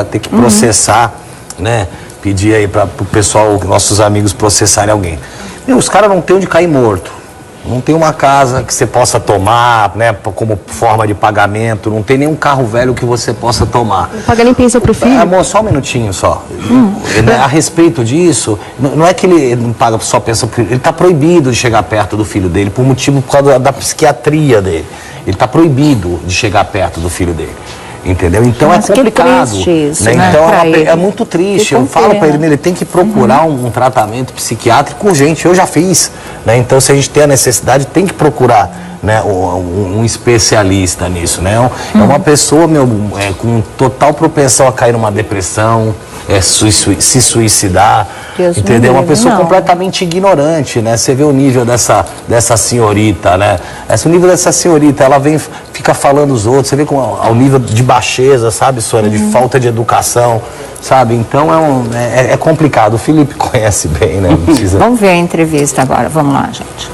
ter que processar, né? Pedir aí para o pessoal, nossos amigos, processarem alguém. Meu, os caras não tem onde cair morto. Não tem uma casa que você possa tomar, né, como forma de pagamento. Não tem nenhum carro velho que você possa tomar. Não paga nem pensão pro filho? Amor, só um minutinho só. A respeito disso, não é que ele não paga só pensão pro filho. Ele está proibido de chegar perto do filho dele por causa da psiquiatria dele. Ele está proibido de chegar perto do filho dele. Entendeu? Então Nossa, é complicado. Que triste isso, né? Né? Então é muito triste. Eu falo para ele tem que procurar um tratamento psiquiátrico urgente. Eu já fiz. Né? Então, se a gente tem a necessidade, tem que procurar, né, um especialista nisso. Né? É uma pessoa, com total propensão a cair numa depressão, se suicidar. Deus entendeu? Uma pessoa não. completamente ignorante, né? Você vê o nível dessa senhorita, né? O nível dessa senhorita, ela fica falando os outros, você vê ao nível de baixeza, sabe, Sônia? De falta de educação, sabe? Então é complicado. O Felipe conhece bem, né? Não precisa... Vamos ver a entrevista agora, vamos lá, gente.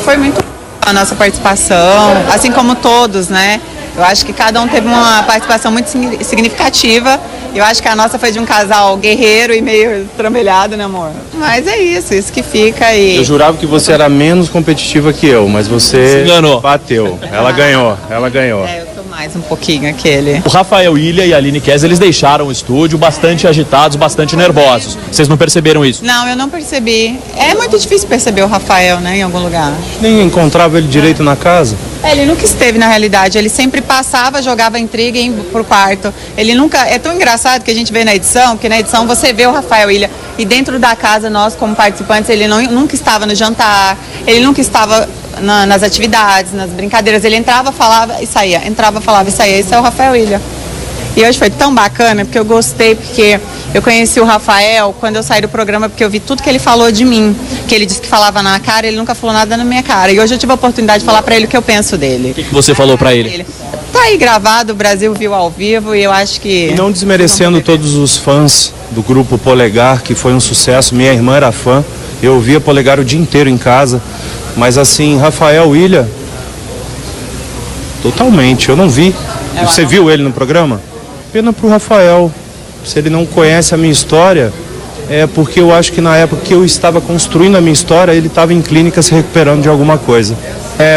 Foi muito a nossa participação, assim como todos, né? Eu acho que cada um teve uma participação muito significativa. Eu acho que a nossa foi de um casal guerreiro e meio trambelhado, né, amor? Mas é isso que fica aí. Eu jurava que você era menos competitiva que eu, mas você enganou. Bateu. Ela ganhou. Eu sou mais um pouquinho aquele. O Rafael Ilha e a Aline Kess, eles deixaram o estúdio bastante agitados, bastante nervosos. Vocês não perceberam isso? Não, eu não percebi. É muito difícil perceber o Rafael, né, em algum lugar. Nem encontrava ele direito na casa. Ele nunca esteve na realidade, ele sempre passava, jogava intriga e ia pro quarto. Ele nunca... É tão engraçado que a gente vê na edição, porque na edição você vê o Rafael Ilha e dentro da casa, nós como participantes, ele nunca estava no jantar, ele nunca estava nas atividades, nas brincadeiras. Ele entrava, falava e saía, entrava, falava e saía. Esse é o Rafael Ilha. E hoje foi tão bacana, porque eu gostei, porque eu conheci o Rafael quando eu saí do programa, porque eu vi tudo que ele falou de mim, que ele disse que falava na cara, ele nunca falou nada na minha cara. E hoje eu tive a oportunidade de falar pra ele o que eu penso dele. O que você falou pra ele? Tá aí gravado, o Brasil viu ao vivo e eu acho que... E não desmerecendo todos os fãs do grupo Polegar, que foi um sucesso. Minha irmã era fã, eu ouvia Polegar o dia inteiro em casa. Mas assim, Rafael Ilha, totalmente, eu não vi. Você viu ele no programa? Pena pro Rafael. Se ele não conhece a minha história, é porque eu acho que na época que eu estava construindo a minha história, ele estava em clínica se recuperando de alguma coisa.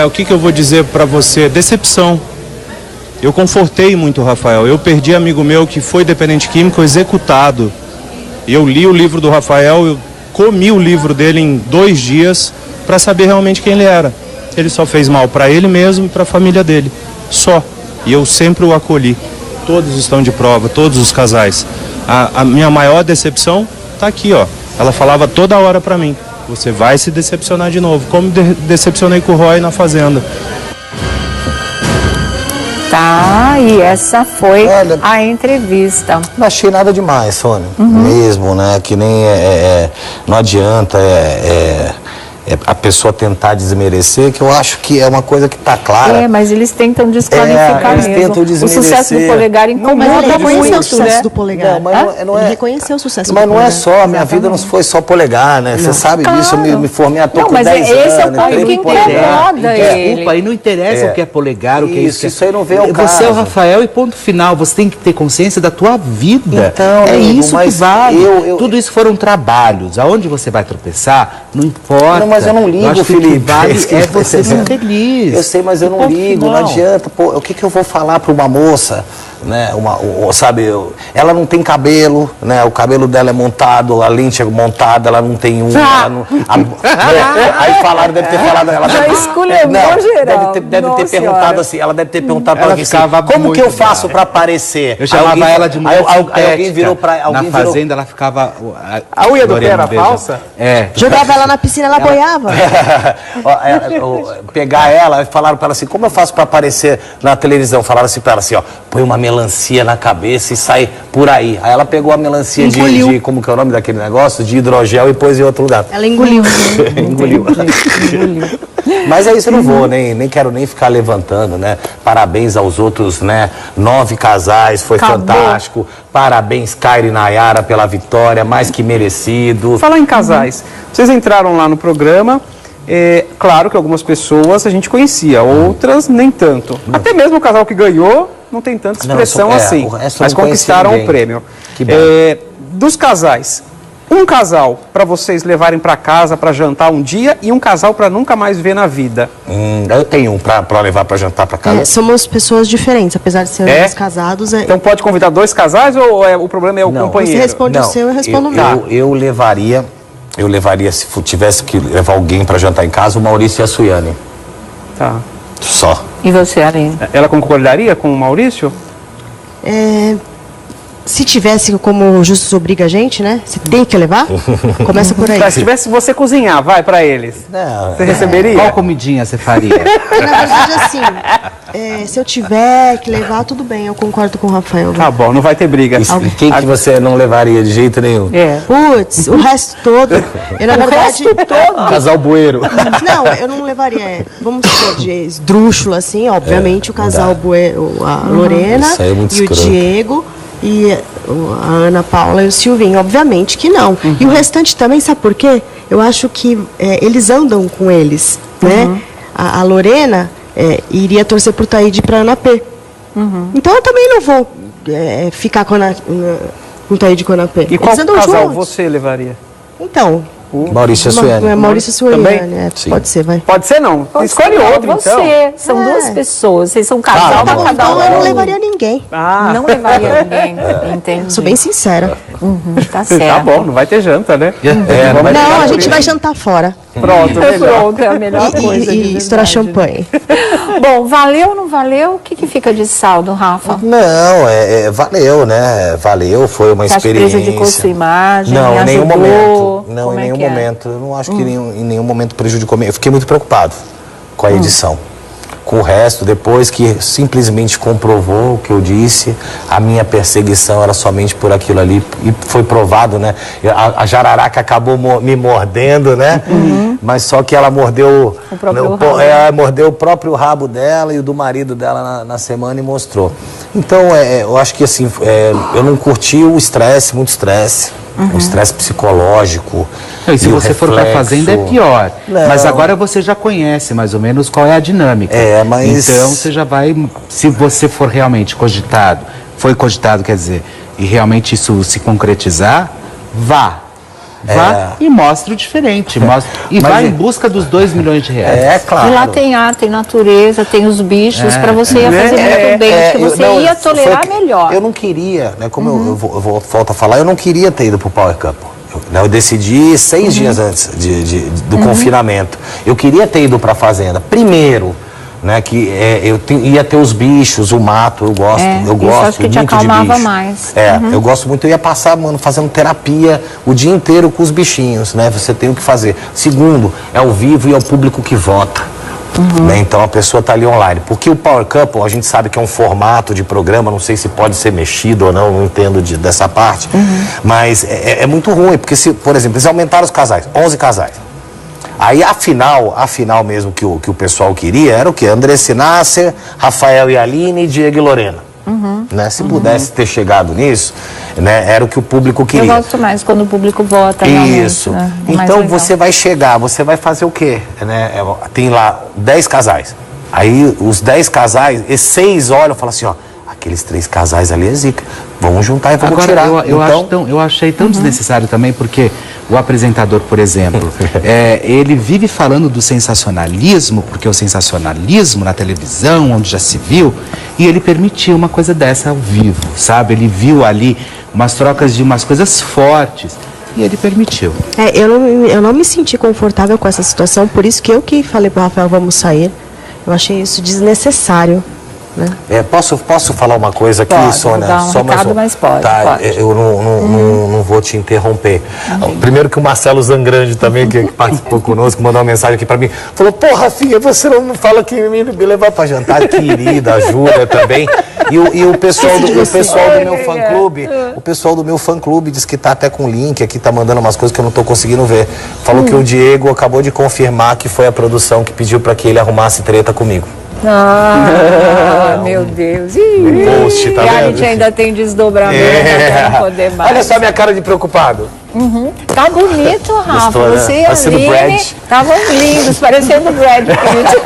O que eu vou dizer para você? Decepção. Eu confortei muito o Rafael. Eu perdi amigo meu que foi dependente químico executado. Eu li o livro do Rafael, eu comi o livro dele em 2 dias para saber realmente quem ele era. Ele só fez mal para ele mesmo e para a família dele. Só. E eu sempre o acolhi. Todos estão de prova, todos os casais. A minha maior decepção tá aqui, ó. Ela falava toda hora pra mim: você vai se decepcionar de novo, como decepcionei com o Roy na Fazenda. Tá, e essa foi a entrevista. Não achei nada demais, Sônia. Mesmo, né? Que nem não adianta a pessoa tentar desmerecer, que eu acho que é uma coisa que tá clara. Mas eles tentam desqualificar eles mesmo. tentam desmerecer. O sucesso do Polegar incomoda muito, o sucesso do Polegar. Ele reconheceu o sucesso mas do Polegar. Mas não é só, a minha vida não foi só Polegar, né? Você sabe disso, eu me formei ator com 10 anos. Mas esse é o ponto que incomoda ele. Desculpa, aí não interessa o que é Polegar, o que é isso. Isso aí não vem ao caso. Você é o Rafael e ponto final. Você tem que ter consciência da tua vida. Então, é amigo, isso que vale. Tudo isso foram trabalhos. Aonde você vai tropeçar, não importa. Não, mas eu não ligo, Felipe. Vale é você ser feliz. Eu sei, mas eu não ligo, não adianta. Pô, o que eu vou falar para uma moça, né? Sabe, ela não tem cabelo, né? O cabelo dela é montado, a lente é montada, ela não tem unha. Aí falaram, deve ter falado. Ela deve ter perguntado assim, ela deve ter perguntado para alguém assim, como que eu faço para aparecer? Eu chamava ela de mulher alguém virou para na Fazenda ela ficava... A unha do pé era falsa? Jogava ela na piscina, ela boiava. Pegar ela, falaram para ela assim, como eu faço para aparecer na televisão? Falaram assim para ela assim, ó, põe uma melancia na cabeça e sai por aí. Aí ela pegou a melancia de como que é o nome daquele negócio? De hidrogel e pôs em outro lugar. Ela engoliu. Engoliu. Mas é isso, eu não vou, nem quero nem ficar levantando, né? Parabéns aos outros, né? 9 casais, foi fantástico. Parabéns, Kairi e Nayara, pela vitória, mais que merecido. Falar em casais, vocês entraram lá no programa, claro que algumas pessoas a gente conhecia, outras nem tanto. Até mesmo o casal que ganhou, não tem tanta expressão assim, mas não conquistaram ninguém. o prêmio. Que bom. Dos casais, um casal para vocês levarem para casa para jantar um dia e um casal para nunca mais ver na vida. Eu tenho um para levar para jantar para casa. Somos pessoas diferentes, apesar de sermos casados. Então pode convidar dois casais ou o problema é o companheiro? Você responde o seu, eu respondo o meu. Eu levaria, se tivesse que levar alguém para jantar em casa, o Maurício e a Suiane. Tá. Só. E você, Aline? Ela concordaria com o Maurício? Se tivesse como Justus obriga a gente, né? Você tem que levar? Começa por aí. Se tivesse você cozinhar, vai para eles. Você receberia? Qual comidinha você faria? Na verdade, assim, se eu tiver que levar, tudo bem, eu concordo com o Rafael. Tá bom, não vai ter briga. E quem que você não levaria de jeito nenhum? Putz, o resto todo. Eu, na verdade, Casal bueiro. Não, eu não levaria. Vamos supor, de esdrúxulo, assim, obviamente, o casal bueiro, a Lorena e o Diego. E a Ana Paula e o Silvinho, obviamente que não. E o restante também, sabe por quê? Eu acho que eles andam com eles, né? A Lorena iria torcer pro Taíde e pra Ana P. Então eu também não vou ficar com o Taíde e com a Ana P. E qual casal você levaria? Então... Maurício e Suiane. Maurício e Suiane, pode ser, vai. Pode ser não. Escolhe outro, então. Você, são duas pessoas, vocês são casal, cada um. Então eu não levaria ninguém. Não levaria ninguém, entendi. Sou bem sincera. Tá certo. Tá bom, não vai ter janta, né? Não, a gente vai jantar fora. Pronto, Pronto, é a melhor coisa. E estourar champanhe. Bom, valeu ou não valeu? O que fica de saldo, Rafa? Não, valeu, né? Valeu, foi uma experiência. Você prejudicou sua imagem? Não, em nenhum momento. Não, em nenhum momento. Eu não acho que em nenhum momento prejudicou. Eu fiquei muito preocupado com a edição. Com o resto, depois que simplesmente comprovou o que eu disse, a minha perseguição era somente por aquilo ali. E foi provado, né? A jararaca acabou me mordendo, né? Mas só que ela mordeu mordeu o próprio rabo dela e o do marido dela na semana e mostrou. Então, eu acho que assim, eu não curti o estresse, muito estresse. O estresse psicológico. E se você for para a fazenda é pior. Mas agora você já conhece mais ou menos qual é a dinâmica. Mas... Então você já vai, se você for realmente foi cogitado, quer dizer, e realmente isso se concretizar, vá e mostre o diferente. Vá em busca dos 2 milhões de reais. Claro. E lá tem ar, tem natureza, tem os bichos, para você ia fazer muito bem. Acho que você ia tolerar melhor. Eu não queria, né? Como eu volto a falar, eu não queria ter ido pro Power Cup. Eu decidi 6 dias antes do confinamento. Eu queria ter ido para a fazenda. Primeiro, né, que ia ter os bichos, o mato, eu gosto acho que te muito acalmava de bicho. mais. Eu gosto muito, eu ia passar, fazendo terapia o dia inteiro com os bichinhos, né? Você tem o que fazer. Segundo, é ao vivo e é o público que vota. Né? Então a pessoa está ali online. Porque o Power Couple, a gente sabe que é um formato de programa, não sei se pode ser mexido ou não entendo dessa parte, mas é muito ruim, porque por exemplo, eles aumentaram os casais, 11 casais. Aí a final mesmo que o pessoal queria era o quê? Andressa Nasser, Rafael e Aline, Diego e Lorena. Né? Se pudesse ter chegado nisso, né? Era o que o público queria. Eu gosto mais quando o público vota. Isso. Né? Então você vai chegar, você vai fazer o quê? Né? Tem lá 10 casais. Aí os 10 casais, e 6 olham e falam assim, ó, aqueles 3 casais ali é zica. Vamos juntar e vamos tirar. Eu achei tão desnecessário também, porque o apresentador, por exemplo, ele vive falando do sensacionalismo, porque o sensacionalismo na televisão, onde já se viu, e ele permitiu uma coisa dessa ao vivo, sabe? Ele viu ali umas trocas de umas coisas fortes. E ele permitiu. Eu não me senti confortável com essa situação, por isso que eu que falei pro Rafael, vamos sair. Eu achei isso desnecessário. Né? Posso falar uma coisa aqui, pode, Sônia? Dar um recado, mas pode. Pode. Eu não vou te interromper. Primeiro que o Marcelo Zangrande também, que participou conosco, mandou uma mensagem aqui pra mim. Falou, pô, Rafinha, você não fala que me levar pra jantar. Querida, a Júlia também. E o pessoal do meu fã-clube, o pessoal do meu fã-clube diz que tá até com link aqui, tá mandando umas coisas que eu não tô conseguindo ver. Falou que o Diego acabou de confirmar que foi a produção que pediu pra que ele arrumasse treta comigo. Meu Deus. Post, tá e vendo? a gente ainda tem desdobramento até não poder mais. Olha só minha cara de preocupado. Tá bonito, Rafa. Gostou, né? Você e a Aline estavam lindos, parecendo o Brad Pitt.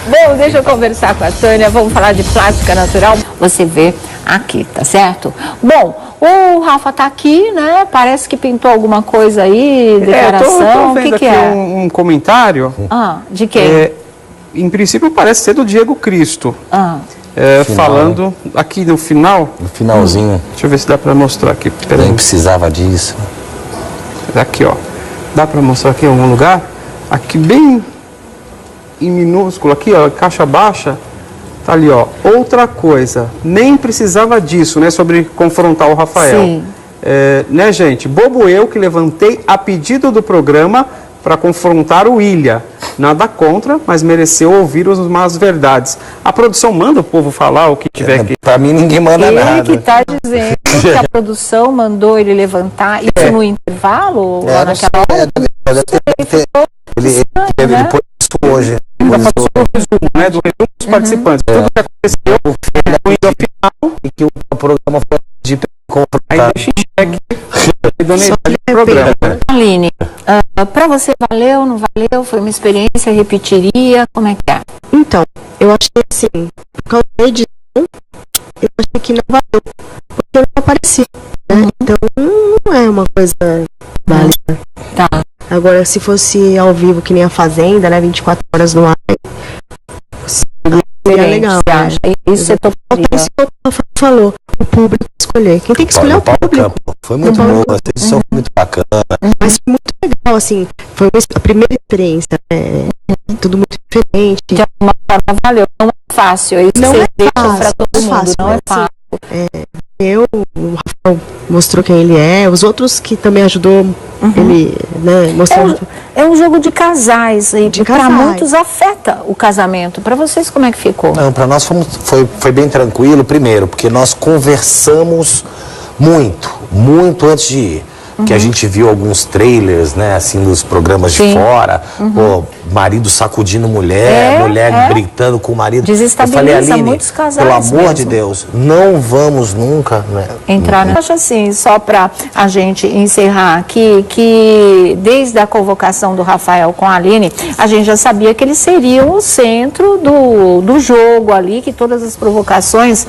Bom, deixa eu conversar com a Tânia. Vamos falar de plástica natural. Você vê aqui, tá certo? Bom, o Rafa tá aqui, né? Parece que pintou alguma coisa aí, declaração. Tô vendo o que aqui é? um comentário. De quem? Em princípio parece ser do Diego Cristo. Falando aqui no final. No finalzinho. Deixa eu ver se dá para mostrar aqui. Nem precisava disso. Aqui, ó. Dá para mostrar aqui em algum lugar? Aqui bem em minúsculo, aqui, ó, caixa baixa. Tá ali, ó. Outra coisa. Nem precisava disso, né? Sobre confrontar o Rafael. Sim. Né, gente? Bobo eu que levantei a pedido do programa para confrontar o William. Nada contra, mas mereceu ouvir as más verdades. A produção manda o povo falar o que tiver aqui. Pra mim ninguém manda nada. Ele que tá dizendo que a produção mandou ele levantar isso no intervalo? Lá naquela hora? Ele pôs isso hoje. Ele passou o resumo, né? Do resumo dos participantes. Tudo que aconteceu no final. E que o programa foi de confrontar. Aí deixa em xeque a idoneidade do programa. Aline, pra você valeu, não valeu? Foi uma experiência, repetiria? Como é que é? Então, eu achei assim, por causa da edição, eu achei que não valeu, porque eu não apareci, né? Então, não é uma coisa válida. Tá. Agora, se fosse ao vivo, que nem a Fazenda, né? 24 horas no ar, seria legal. Você acha? Isso você Isso que o falou, o público escolher. Quem tem que escolher é o público. Foi muito boa, a edição foi muito bacana. Mas foi muito legal, assim, foi a primeira experiência, né? Tudo muito diferente. De alguma forma valeu, não é fácil, isso Não você é deixa fácil, pra todo mundo, fácil, não é né? fácil. O Rafael mostrou quem ele é, os outros que também ajudou ele, né, mostrando. É um jogo de casais, e para muitos afeta o casamento. Para vocês, como é que ficou? Não, para nós foi bem tranquilo, primeiro, porque nós conversamos muito antes de ir. Que a gente viu alguns trailers, né, assim, dos programas de fora, pô, marido sacudindo mulher, mulher gritando com o marido. Desestabiliza, eu falei, Aline, muitos casais pelo amor mesmo de Deus, não vamos nunca, né? Entrar. Acho assim, só para a gente encerrar aqui, que desde a convocação do Rafael com a Aline, a gente já sabia que eles seriam o centro do jogo ali, que todas as provocações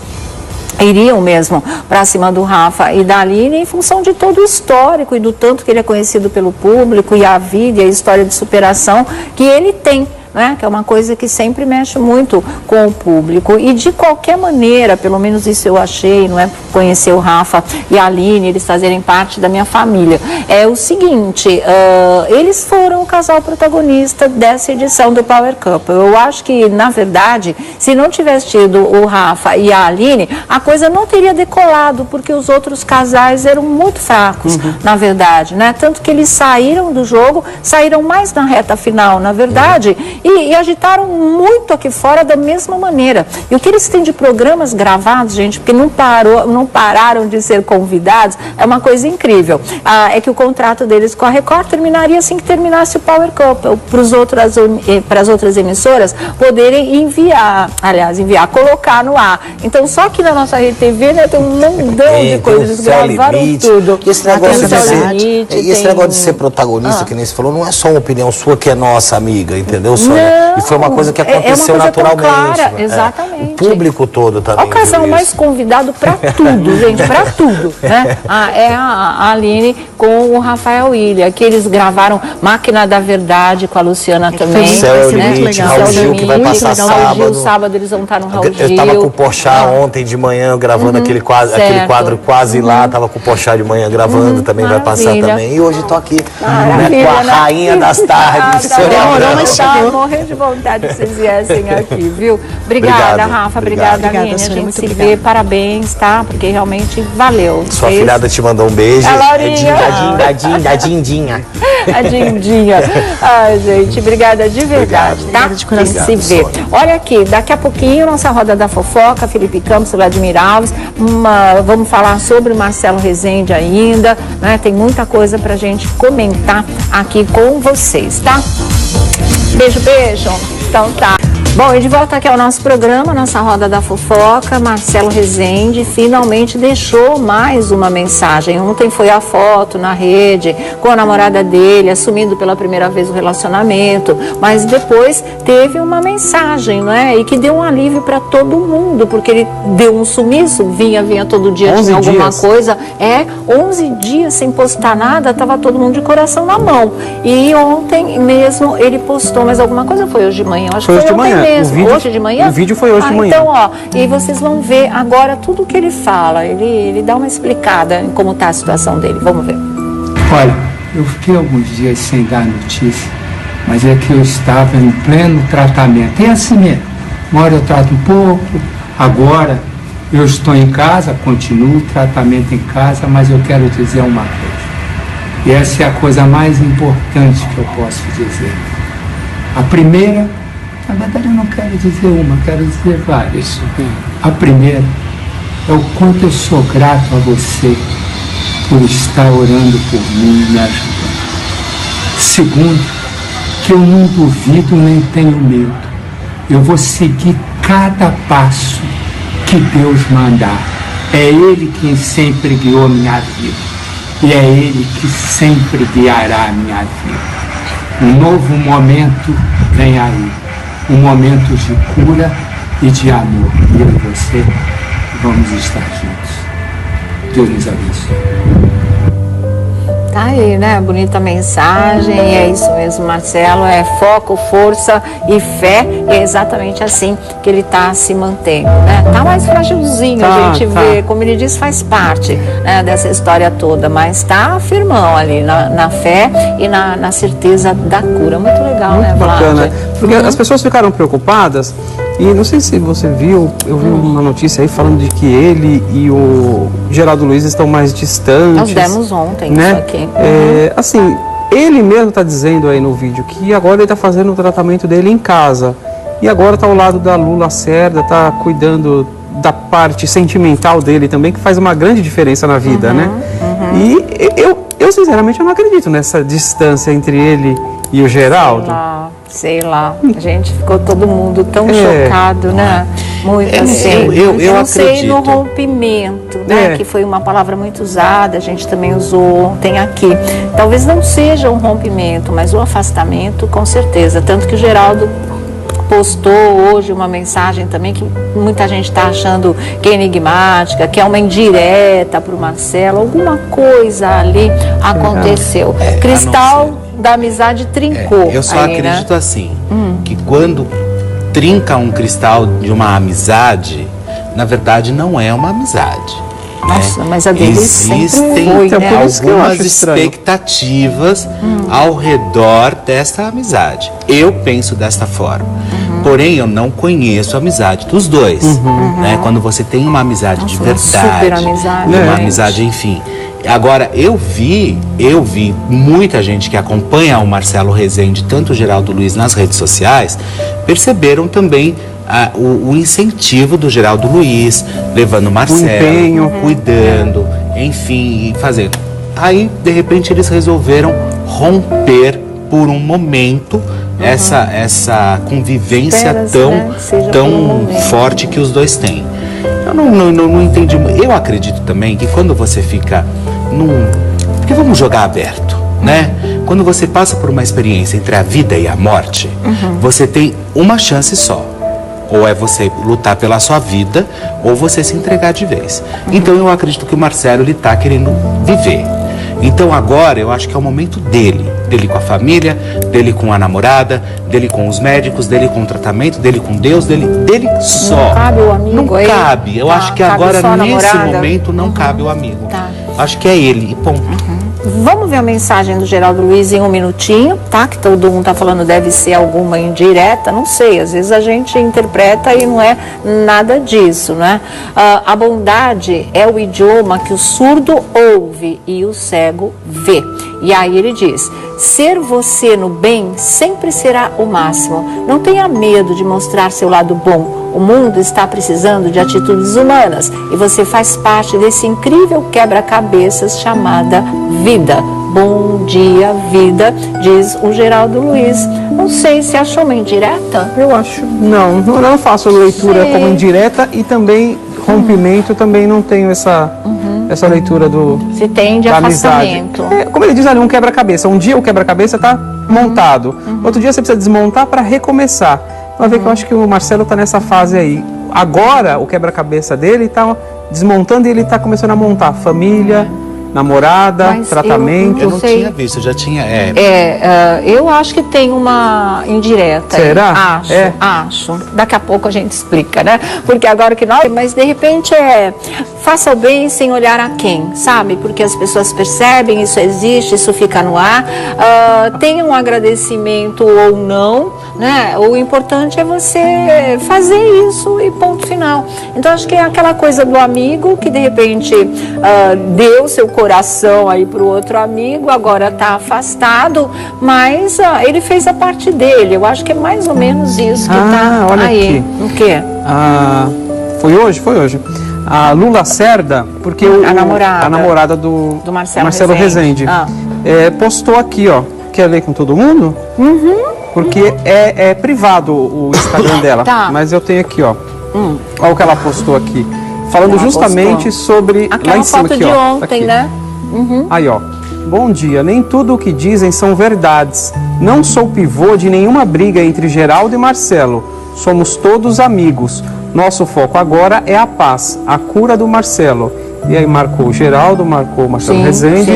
iriam mesmo para cima do Rafa e da Aline em função de todo o histórico e do tanto que ele é conhecido pelo público e a vida e a história de superação que ele tem. Né? Que é uma coisa que sempre mexe muito com o público e de qualquer maneira, pelo menos isso eu achei, não é conhecer o Rafa e a Aline, eles fazerem parte da minha família, é o seguinte, eles foram o casal protagonista dessa edição do Power Couple. Eu acho que, na verdade, se não tivesse tido o Rafa e a Aline, a coisa não teria decolado, porque os outros casais eram muito fracos, na verdade, né? Tanto que eles saíram do jogo, saíram mais na reta final, na verdade, e agitaram muito aqui fora da mesma maneira. E o que eles têm de programas gravados, gente, porque não pararam de ser convidados, é uma coisa incrível. É que o contrato deles com a Record terminaria assim que terminasse o Power Couple, para as outras emissoras poderem enviar, colocar no ar. Então, só que na nossa Rede TV, né, tem um mundão de coisas, eles gravaram tudo. E esse negócio de ser protagonista, que nem você falou, não é só uma opinião sua que é nossa amiga, entendeu? Não, e foi uma coisa que aconteceu naturalmente. Clara, exatamente. O público todo também. É o casal mais convidado para tudo, gente, para tudo. Né? É a Aline com o Rafael William, que eles gravaram Máquina da Verdade com a Luciana também. Céu é o Limite, Raul Gil, que vai passar sábado. Sábado eles vão estar no Raul Gil. Eu estava com o Porchat ontem de manhã gravando aquele quadro quase lá, estava com o Porchat de manhã gravando, também vai passar também. E hoje estou aqui com a rainha das tardes. Morrer de vontade que vocês viessem aqui, viu? Obrigada, Rafa. Obrigada, Aline. A gente se vê. Parabéns, tá? Porque realmente valeu. Sua filhada te mandou um beijo. A Laurinha. A Dindinha. A Dindinha. Ai, gente, obrigada de verdade, tá? De coração. A gente se vê. Olha aqui, daqui a pouquinho, nossa roda da fofoca, Felipe Campos, Vladimir Alves. Vamos falar sobre o Marcelo Rezende ainda, né? Tem muita coisa pra gente comentar aqui com vocês, tá? Beijo, beijo. Então tá. Bom, e de volta aqui ao nosso programa, nossa Roda da Fofoca, Marcelo Rezende finalmente deixou mais uma mensagem. Ontem foi a foto na rede com a namorada dele, assumindo pela primeira vez o relacionamento, mas depois teve uma mensagem, não é? E que deu um alívio para todo mundo, porque ele deu um sumiço, vinha todo dia, tinha alguma coisa. 11 dias sem postar nada, estava todo mundo de coração na mão. E ontem mesmo ele postou, mas alguma coisa foi hoje de manhã, acho que foi ontem mesmo. Hoje de manhã? O vídeo foi hoje de manhã. Então, ó, e vocês vão ver agora tudo o que ele fala. Ele dá uma explicada em como está a situação dele. Vamos ver. Olha, eu fiquei alguns dias sem dar notícia, mas é que eu estava em pleno tratamento. É assim mesmo. Uma hora eu trato um pouco, agora eu estou em casa, continuo o tratamento em casa, mas eu quero dizer uma coisa. E essa é a coisa mais importante que eu posso dizer. A primeira, na verdade eu não quero dizer uma, quero dizer várias. A primeira é o quanto eu sou grato a você por estar orando por mim e me ajudando. Segundo, que eu não duvido nem tenho medo. Eu vou seguir cada passo que Deus mandar. É Ele quem sempre guiou minha vida. E é Ele que sempre guiará a minha vida. Um novo momento vem aí. Um momento de cura e de amor. E eu e você vamos estar juntos. Deus nos abençoe. Tá aí, né? Bonita mensagem, e é isso mesmo, Marcelo, é foco, força e fé, e é exatamente assim que ele tá se mantendo, né? Tá mais fragilzinho, a gente vê, como ele diz, faz parte, né, dessa história toda, mas tá firmão ali na fé e na certeza da cura. Muito legal, muito, né, Vlad? Bacana, porque as pessoas ficaram preocupadas. E não sei se você viu, eu vi uma notícia aí falando de que ele e o Geraldo Luiz estão mais distantes. Nós demos ontem, né? Isso aqui. Assim, ele mesmo está dizendo aí no vídeo que agora ele está fazendo o tratamento dele em casa. E agora está ao lado da Lula Lacerda, está cuidando da parte sentimental dele também, que faz uma grande diferença na vida, né? E eu sinceramente eu não acredito nessa distância entre ele e o Geraldo. Sei lá, a gente ficou todo mundo tão chocado, né? Muito assim. Eu não sei no rompimento, né? Que foi uma palavra muito usada, a gente também usou ontem aqui. Talvez não seja um rompimento, mas o afastamento, com certeza. Tanto que o Geraldo postou hoje uma mensagem também que muita gente está achando que é enigmática, que é uma indireta para o Marcelo. Alguma coisa ali aconteceu. Cristal da amizade trincou. Eu só aí, acredito né? assim, que quando trinca um cristal de uma amizade, na verdade não é uma amizade. Nossa, mas a dele Existem sempre foi, né? algumas expectativas ao redor desta amizade. Eu penso desta forma. Porém, eu não conheço a amizade dos dois. Né? Quando você tem uma amizade de verdade, super amizade, uma amizade, enfim. Agora, eu vi muita gente que acompanha o Marcelo Rezende, tanto o Geraldo Luiz nas redes sociais, perceberam também o incentivo do Geraldo Luiz, levando o Marcelo, cuidando, enfim, e fazendo. Aí, de repente, eles resolveram romper por um momento essa convivência tão forte que os dois têm. Eu não entendi. Eu acredito também que quando você fica porque vamos jogar aberto, né? Quando você passa por uma experiência entre a vida e a morte, você tem uma chance só. Ou é você lutar pela sua vida, ou você se entregar de vez. Então eu acredito que o Marcelo, ele tá querendo viver. Então agora eu acho que é o momento dele com a família, dele com a namorada, dele com os médicos, dele com o tratamento, dele com Deus, dele só. Não cabe o amigo. Não cabe. Eu acho que agora, nesse momento, não cabe o amigo. Acho que é ele, e ponto. Vamos ver a mensagem do Geraldo Luiz em um minutinho, tá? Que todo mundo tá falando deve ser alguma indireta, não sei, às vezes a gente interpreta e não é nada disso, né? A bondade é o idioma que o surdo ouve e o cego vê. E aí ele diz: ser você no bem sempre será o máximo. Não tenha medo de mostrar seu lado bom. O mundo está precisando de atitudes humanas e você faz parte desse incrível quebra-cabeças chamada vida. bom dia, vida, diz o Geraldo Luiz. Não sei se achou uma indireta. Eu acho, não faço leitura como indireta e também rompimento, também não tenho essa leitura do se tem de afastamento. Como ele diz ali, um quebra-cabeça. Um dia o quebra-cabeça está montado, outro dia você precisa desmontar para recomeçar. Vai ver que eu acho que o Marcelo está nessa fase aí. Agora o quebra-cabeça dele está desmontando e ele está começando a montar família, namorada, tratamento. Eu não tinha visto, eu já tinha. Eu acho que tem uma indireta. Será? Acho. Daqui a pouco a gente explica, né? Porque agora que nós. Mas de repente faça o bem sem olhar a quem, sabe? Porque as pessoas percebem, isso existe, isso fica no ar. Tenha um agradecimento ou não, né? O importante é você fazer isso e ponto final. Então acho que é aquela coisa do amigo que de repente deu seu coração aí para o outro amigo, agora está afastado, mas ele fez a parte dele. Eu acho que é mais ou menos isso que está aí. Aqui. O quê? Foi hoje. A Lu Lacerda, porque a namorada do Marcelo Rezende postou aqui, ó. Quer ler com todo mundo? Porque é privado o Instagram dela, mas eu tenho aqui, ó. Olha o que ela postou aqui. Falando justamente sobre... Aquela lá em cima, foto aqui, de ó, ontem, aqui. né? Aí, ó. Bom dia. Nem tudo o que dizem são verdades. Não sou pivô de nenhuma briga entre Geraldo e Marcelo. Somos todos amigos. Nosso foco agora é a paz, a cura do Marcelo. E aí marcou o Geraldo, marcou o Marcelo Rezende.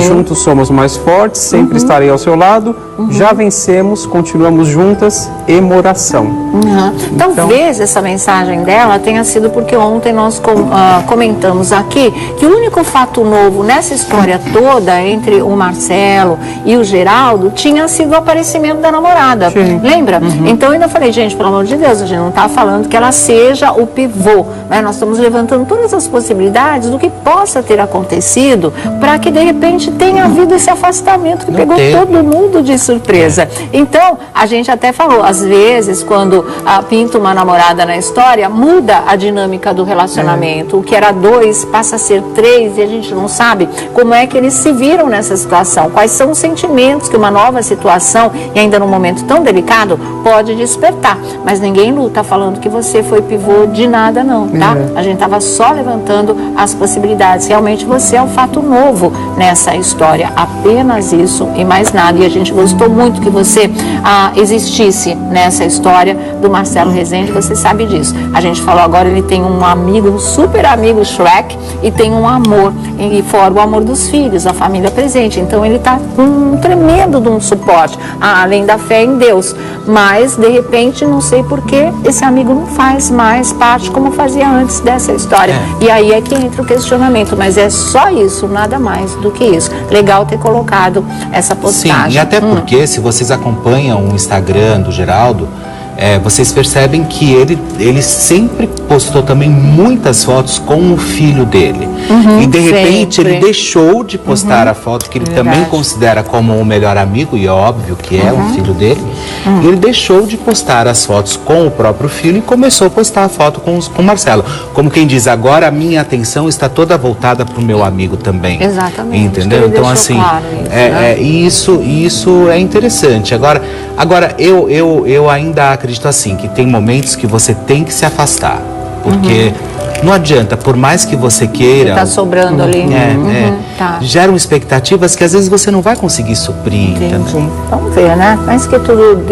Juntos somos mais fortes, sempre estarei ao seu lado. Já vencemos, continuamos juntas, emoração. Talvez essa mensagem dela tenha sido porque ontem nós comentamos aqui que o único fato novo nessa história toda entre o Marcelo e o Geraldo tinha sido o aparecimento da namorada. Lembra? Então eu ainda falei, gente, pelo amor de Deus, a gente não está falando que ela seja o pivô, né? Nós estamos levantando todas as possibilidades do que possa ter acontecido para que de repente tenha havido esse afastamento que pegou todo mundo de surpresa. Então, a gente até falou, às vezes, quando pinta uma namorada na história, muda a dinâmica do relacionamento. O que era 2 passa a ser 3 e a gente não sabe como é que eles se viram nessa situação. Quais são os sentimentos que uma nova situação, e ainda num momento tão delicado, pode despertar. Mas ninguém está falando que você foi pivô de nada, não, tá? A gente estava só levantando as possibilidades. Realmente você é um fato novo nessa história. Apenas isso e mais nada. E a gente gostou muito que você existisse nessa história do Marcelo Rezende, você sabe disso. A gente falou agora, ele tem um amigo, um super amigo Shrek, e tem um amor, e fora o amor dos filhos, a família presente. Então ele está com um tremendo de um suporte, além da fé em Deus. Mas, de repente, não sei por que esse amigo não faz mais parte como fazia antes dessa história. E aí é que entra o questionamento, mas é só isso, nada mais do que isso. Legal ter colocado essa postagem. Sim, e até porque, se vocês acompanham o Instagram do Geraldo, vocês percebem que ele sempre postou também muitas fotos com o filho dele. E de repente ele deixou de postar a foto que ele também considera como o melhor amigo, e é óbvio que é o filho dele. Ele deixou de postar as fotos com o próprio filho e começou a postar a foto com o Marcelo. Como quem diz, agora a minha atenção está toda voltada para o meu amigo também. Exatamente. Entendeu? Então assim, claro isso, isso é interessante. Agora eu ainda acredito assim, que tem momentos que você tem que se afastar, porque não adianta, por mais que você queira... Está sobrando ali. Geram expectativas que às vezes você não vai conseguir suprir. Vamos ver, né? Mas que tudo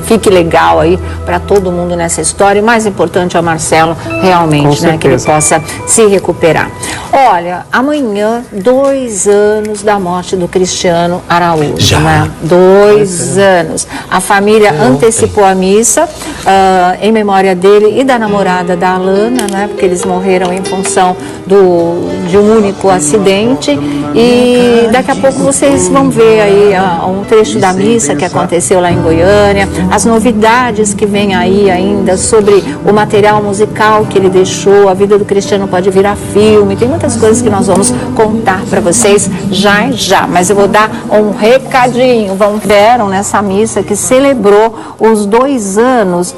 fique legal aí para todo mundo nessa história. E mais importante é o Marcelo, realmente, né? Que ele possa se recuperar. Olha, amanhã, 2 anos da morte do Cristiano Araújo. Já. Né? 2 anos. A família antecipou a missa em memória dele e da namorada da Alana, né? Porque eles morreram em função de um único acidente. E daqui a pouco vocês vão ver aí um trecho da missa que aconteceu lá em Goiânia. as novidades que vem aí ainda sobre o material musical que ele deixou. A vida do Cristiano pode virar filme, tem muitas coisas que nós vamos contar para vocês já, mas eu vou dar um recadinho. Vieram nessa missa que celebrou os 2 anos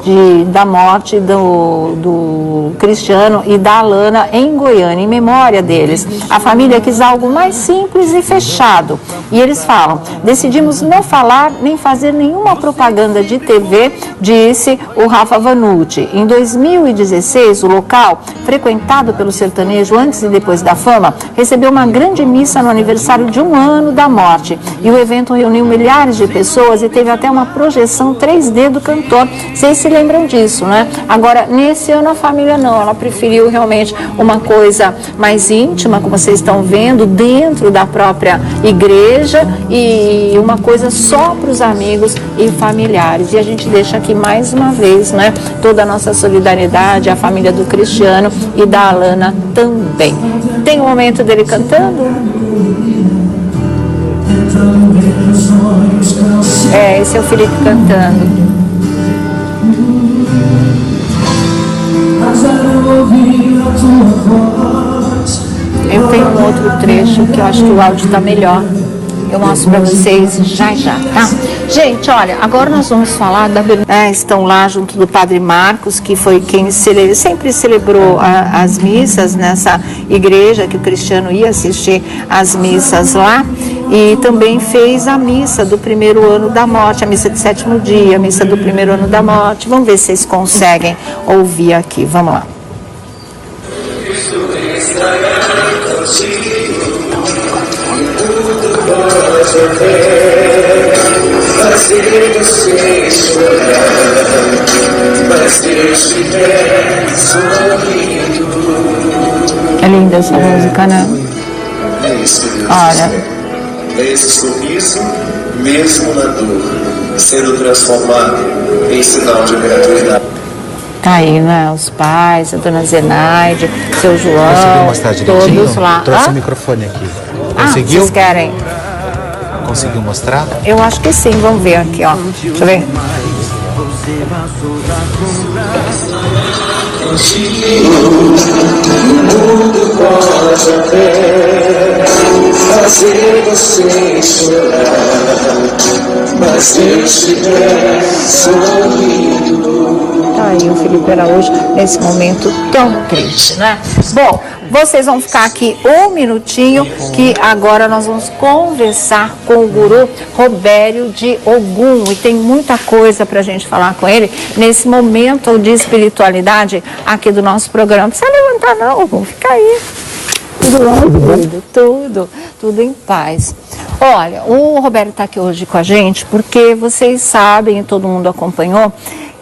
da morte do Cristiano e da Alana em Goiânia, em memória deles. A família quis algo mais simples e fechado. E eles falam: decidimos não falar nem fazer nenhuma propaganda de TV, disse o Rafa Vanucci. Em 2016, o local, frequentado pelo sertanejo antes e depois da fama, recebeu uma grande missa no aniversário de 1 ano da morte. E o evento reuniu milhares de pessoas e teve até uma projeção 3D do cantor. Vocês se lembram disso, né? Agora, nesse ano a família não, ela preferiu realmente uma coisa mais íntima, como vocês estão vendo, dentro da própria igreja, e uma coisa só para os amigos e familiares. E a gente deixa aqui mais uma vez, né, toda a nossa solidariedade à família do Cristiano e da Alana também. Tem um momento dele cantando? Esse é o Felipe cantando. Eu tenho um outro trecho que eu acho que o áudio está melhor. Eu mostro para vocês já, tá? Gente, olha, agora nós vamos falar da... estão lá junto do Padre Marcos, que foi quem sempre celebrou as missas nessa igreja, que o Cristiano ia assistir as missas lá, e também fez a missa do 1º ano da morte, a missa de 7º dia, a missa do 1º ano da morte. Vamos ver se vocês conseguem ouvir aqui, vamos lá. Fazer você chorar, mas Deus estiver sorrindo. É linda essa música, né? Olha. Esse sorriso, mesmo na dor, sendo transformado em sinal de gratuidade. Tá aí, né? Os pais, a dona Zenaide, seu João, conseguiu mostrar direitinho? Todos lá. Trouxe o microfone aqui. Conseguiu? Vocês querem? Conseguiu mostrar? Eu acho que sim, vamos ver aqui, ó. Deixa eu ver. O mundo pode até fazer você chorar, mas Deus estiver sorrindo. Tá aí o Felipe Araújo nesse momento tão triste, né? Bom, vocês vão ficar aqui um minutinho, que agora nós vamos conversar com o guru Robério de Ogum, e tem muita coisa pra gente falar com ele nesse momento de espiritualidade aqui do nosso programa. Não precisa levantar não, Ogum, fica aí. Tudo em paz. Olha, o Robério está aqui hoje com a gente porque vocês sabem, e todo mundo acompanhou,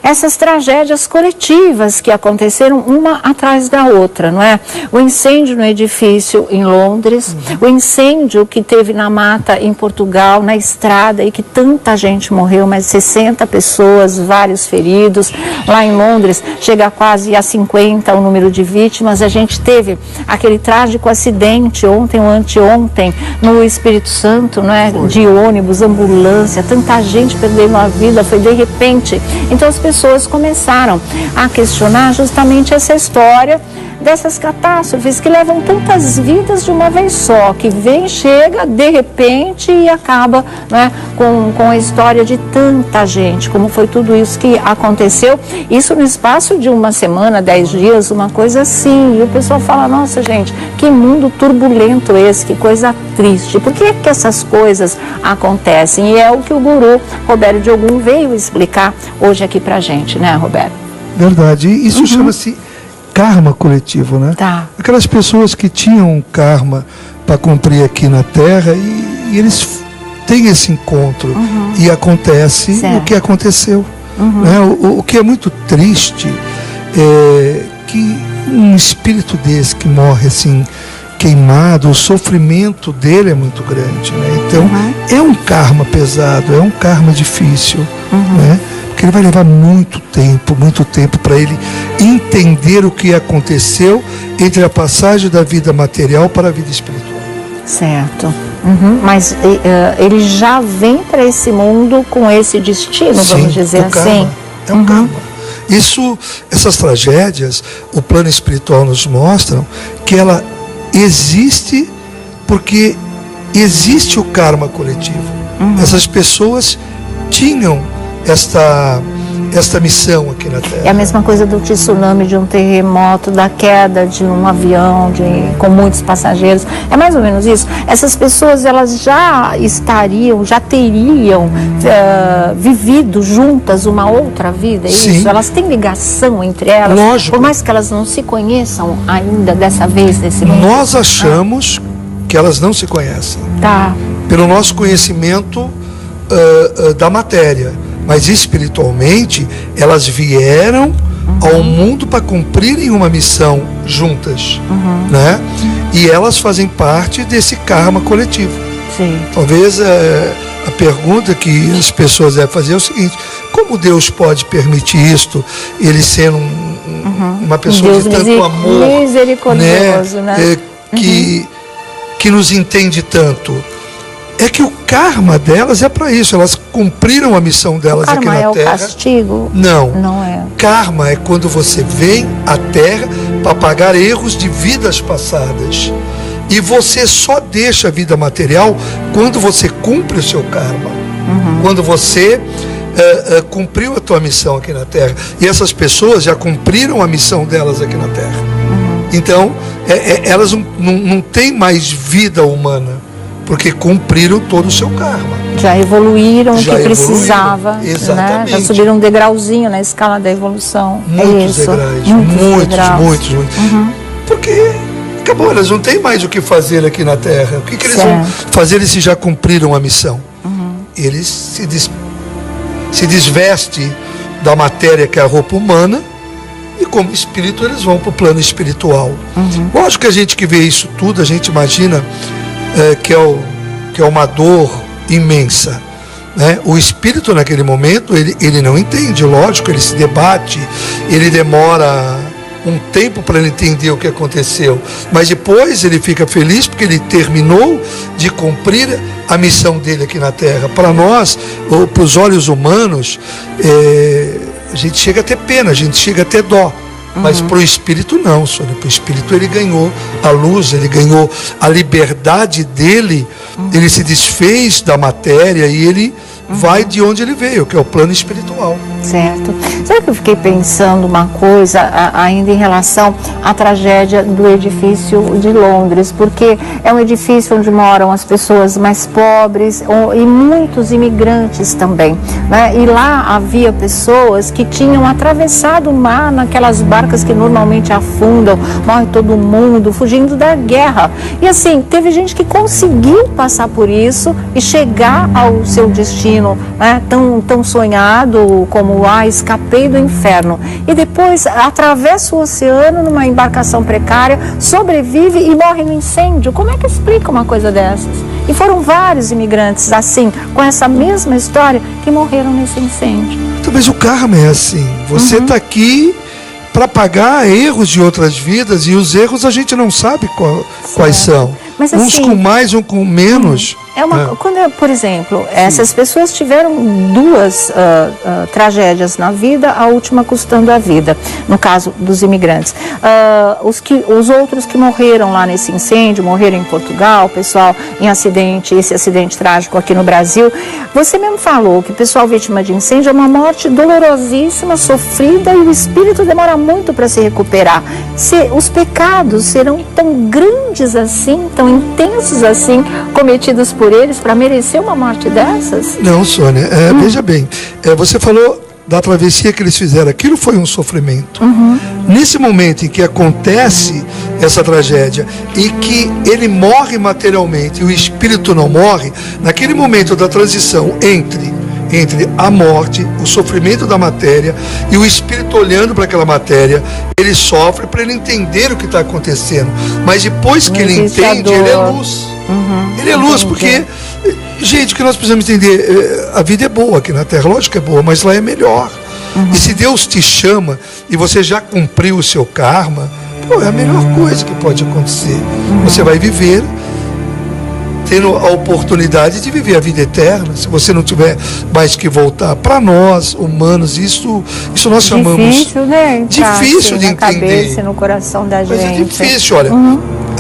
essas tragédias coletivas que aconteceram uma atrás da outra, não é? O incêndio no edifício em Londres, o incêndio que teve na mata em Portugal, na estrada, e que tanta gente morreu, mais de 60 pessoas, vários feridos. Lá em Londres chega quase a 50 o número de vítimas. A gente teve aquele trágico acidente ontem ou anteontem no Espírito Santo, não é? De ônibus, ambulância, tanta gente perdendo a vida, foi de repente. Então as pessoas começaram a questionar justamente essa história dessas catástrofes que levam tantas vidas de uma vez só, que vem, chega, de repente e acaba, né, com a história de tanta gente, como foi tudo isso que aconteceu, isso no espaço de uma semana, 10 dias, uma coisa assim, e o pessoal fala, nossa gente, que mundo turbulento esse, que coisa triste, por que essas coisas acontecem? E é o que o guru Robério de Ogum veio explicar hoje aqui pra gente, né, Robério? Verdade, isso chama-se karma coletivo, né? Tá. Aquelas pessoas que tinham um karma para cumprir aqui na Terra e eles têm esse encontro e acontece o que aconteceu. Né? O que é muito triste é que um espírito desse que morre assim queimado, o sofrimento dele é muito grande, né? Então é um karma pesado, é um karma difícil, né? Porque ele vai levar muito tempo para ele entender o que aconteceu entre a passagem da vida material para a vida espiritual. Certo. Mas ele já vem para esse mundo com esse destino, Sim, vamos dizer assim. Karma. É um karma. Essas tragédias, o plano espiritual nos mostram que ela existe porque existe o karma coletivo. Essas pessoas tinham esta missão aqui na Terra. É a mesma coisa do tsunami, de um terremoto, da queda de um avião com muitos passageiros. É mais ou menos isso. Essas pessoas, elas já teriam vivido juntas uma outra vida, é isso? Elas têm ligação entre elas? Lógico. Por mais que elas não se conheçam ainda dessa vez, nesse mundo. Nós achamos que elas não se conhecem. Tá. Pelo nosso conhecimento da matéria. Mas espiritualmente, elas vieram ao mundo para cumprirem uma missão juntas, né? E elas fazem parte desse karma coletivo. Sim. Talvez a pergunta que as pessoas devem fazer é o seguinte: como Deus pode permitir isto, ele sendo uma pessoa Deus de tanto amor, misericordioso, né? Que nos entende tanto? É que o karma delas é para isso, elas cumpriram a missão delas aqui na Terra. Karma é o castigo? Não. Não é. Karma é quando você vem à Terra para pagar erros de vidas passadas. E você só deixa a vida material quando você cumpre o seu karma. Quando você cumpriu a tua missão aqui na Terra. E essas pessoas já cumpriram a missão delas aqui na Terra. Então, elas não têm mais vida humana, porque cumpriram todo o seu karma. Já evoluíram o que precisava. Exatamente. Né? Já subiram um degrauzinho na escala da evolução. Muitos degraus. Muitos. Porque acabou, elas não têm mais o que fazer aqui na Terra. O que eles vão fazer se já cumpriram a missão? Eles se desvestem da matéria, que é a roupa humana, e como espírito eles vão para o plano espiritual. Lógico que a gente que vê isso tudo, a gente imagina que é uma dor imensa, né? O espírito naquele momento ele não entende, lógico, ele se debate, ele demora um tempo para ele entender o que aconteceu, mas depois ele fica feliz porque ele terminou de cumprir a missão dele aqui na Terra. Para nós, ou para os olhos humanos, a gente chega a ter pena, a gente chega a ter dó. Mas para o espírito não, Sônia. Para o espírito ele ganhou a luz, ele ganhou a liberdade dele, ele se desfez da matéria e ele vai de onde ele veio, que é o plano espiritual. Certo. Sabe que eu fiquei pensando uma coisa ainda em relação à tragédia do edifício de Londres, porque é um edifício onde moram as pessoas mais pobres e muitos imigrantes também, né? E lá havia pessoas que tinham atravessado o mar naquelas barcas que normalmente afundam, morre todo mundo, fugindo da guerra. E assim, teve gente que conseguiu passar por isso e chegar ao seu destino, né? Tão sonhado como escapei do inferno, e depois atravessa o oceano numa embarcação precária, sobrevive e morre no incêndio. Como é que explica uma coisa dessas? E foram vários imigrantes assim, com essa mesma história, que morreram nesse incêndio. Talvez o karma é assim, você está aqui para pagar erros de outras vidas, e os erros a gente não sabe quais são. Mas, uns assim, com mais, uns com menos. Quando, por exemplo, essas pessoas tiveram duas tragédias na vida, a última custando a vida, no caso dos imigrantes. Os outros que morreram lá nesse incêndio, morreram em Portugal, o pessoal em esse acidente trágico aqui no Brasil. Você mesmo falou que o pessoal vítima de incêndio é uma morte dolorosíssima, sofrida, e o espírito demora muito para se recuperar. Os pecados serão tão grandes assim, tão intensos assim, cometidos por eles, para merecer uma morte dessas? Não, Sônia, veja bem, você falou da travessia que eles fizeram, aquilo foi um sofrimento. Nesse momento em que acontece essa tragédia e que ele morre materialmente e o espírito não morre, naquele momento da transição entre a morte, o sofrimento da matéria e o espírito olhando para aquela matéria, ele sofre para ele entender o que está acontecendo. Mas depois que ele entende, ele é luz. Ele é luz, porque, gente, o que nós precisamos entender, a vida é boa aqui na Terra, lógico que é boa, mas lá é melhor. E se Deus te chama e você já cumpriu o seu karma, é a melhor coisa que pode acontecer. Você vai viver tendo a oportunidade de viver a vida eterna, se você não tiver mais que voltar. Para nós, humanos, isso nós chamamos... Difícil, né? Difícil de na entender. Cabeça, no coração da gente. Mas é difícil, olha.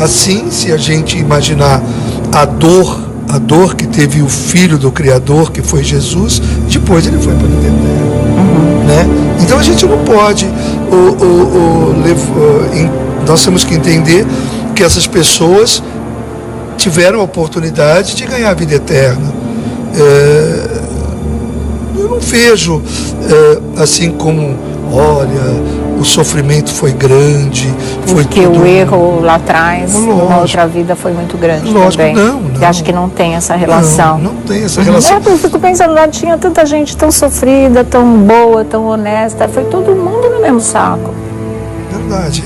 Assim, se a gente imaginar a dor que teve o Filho do Criador, que foi Jesus, depois ele foi para a vida eterna. Né? Então a gente não pode... nós temos que entender que essas pessoas tiveram a oportunidade de ganhar a vida eterna. Eu não vejo assim como, olha, o sofrimento foi grande, foi porque tudo... o erro lá atrás, numa outra vida, foi muito grande. Lógico, também. não. Eu acho que não tem essa relação. Não tem essa relação. Eu fico pensando, lá tinha tanta gente tão sofrida, tão boa, tão honesta, foi todo mundo no mesmo saco. Verdade.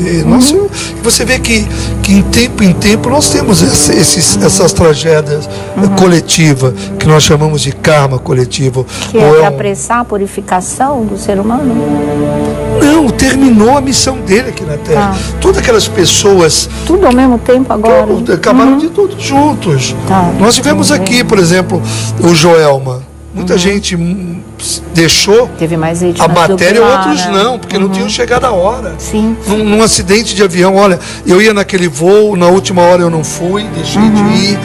Você vê que em tempo nós temos essas tragédias coletivas, que nós chamamos de karma coletivo. Que é para apressar a purificação do ser humano? Não, terminou a missão dele aqui na Terra. Todas aquelas pessoas... Tudo ao mesmo tempo agora? Acabaram de tudo juntos. Nós tivemos aqui, por exemplo, o Joelma. Muita gente deixou teve mais a matéria, outros não, porque não tinham chegado a hora. Sim. Num acidente de avião, olha, eu ia naquele voo, na última hora eu não fui, deixei de ir.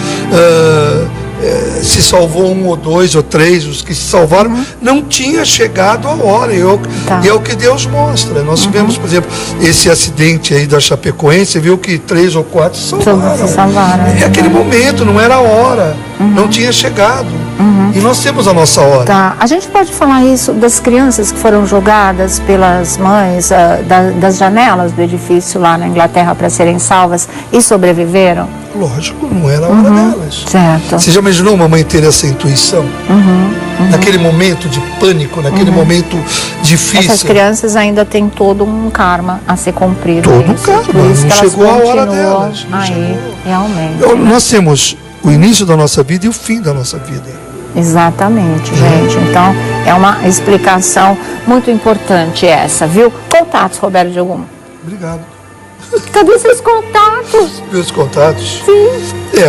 Se salvou 1 ou 2 ou 3, os que se salvaram, não tinha chegado a hora. E é o que Deus mostra. Nós tivemos, por exemplo, esse acidente aí da Chapecoense, você viu que 3 ou 4 se salvaram. É aquele momento, não era a hora, não tinha chegado. E nós temos a nossa hora. Tá. A gente pode falar isso das crianças que foram jogadas pelas mães das janelas do edifício lá na Inglaterra para serem salvas e sobreviveram? Lógico, não era a hora delas. Certo. Você já imaginou uma mãe ter essa intuição? Naquele momento de pânico, naquele momento difícil. Essas crianças ainda têm todo um karma a ser cumprido. Todo um karma. Não chegou a hora delas. Aí, realmente. Nós temos o início da nossa vida e o fim da nossa vida. Exatamente, gente. Então, é uma explicação muito importante essa, viu? Contatos, Roberto Diogum. Obrigado. Cadê seus contatos? Meus contatos? Sim.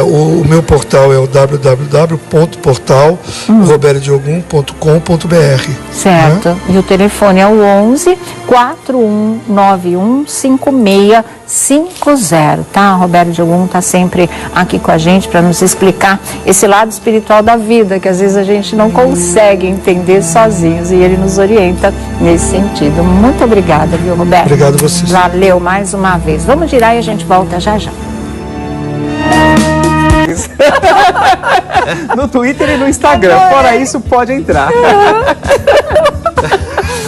O meu portal é o www.portalrobertodiogum.com.br. Certo. E o telefone é o 11 4191 5650, tá? Roberto Diogum está sempre aqui com a gente para nos explicar esse lado espiritual da vida, que às vezes a gente não consegue entender sozinhos, e ele nos orienta nesse sentido. Muito obrigada, viu, Roberto? Obrigado a vocês. Valeu mais uma vez. Vamos girar e a gente volta já já. No Twitter e no Instagram. Fora isso, pode entrar.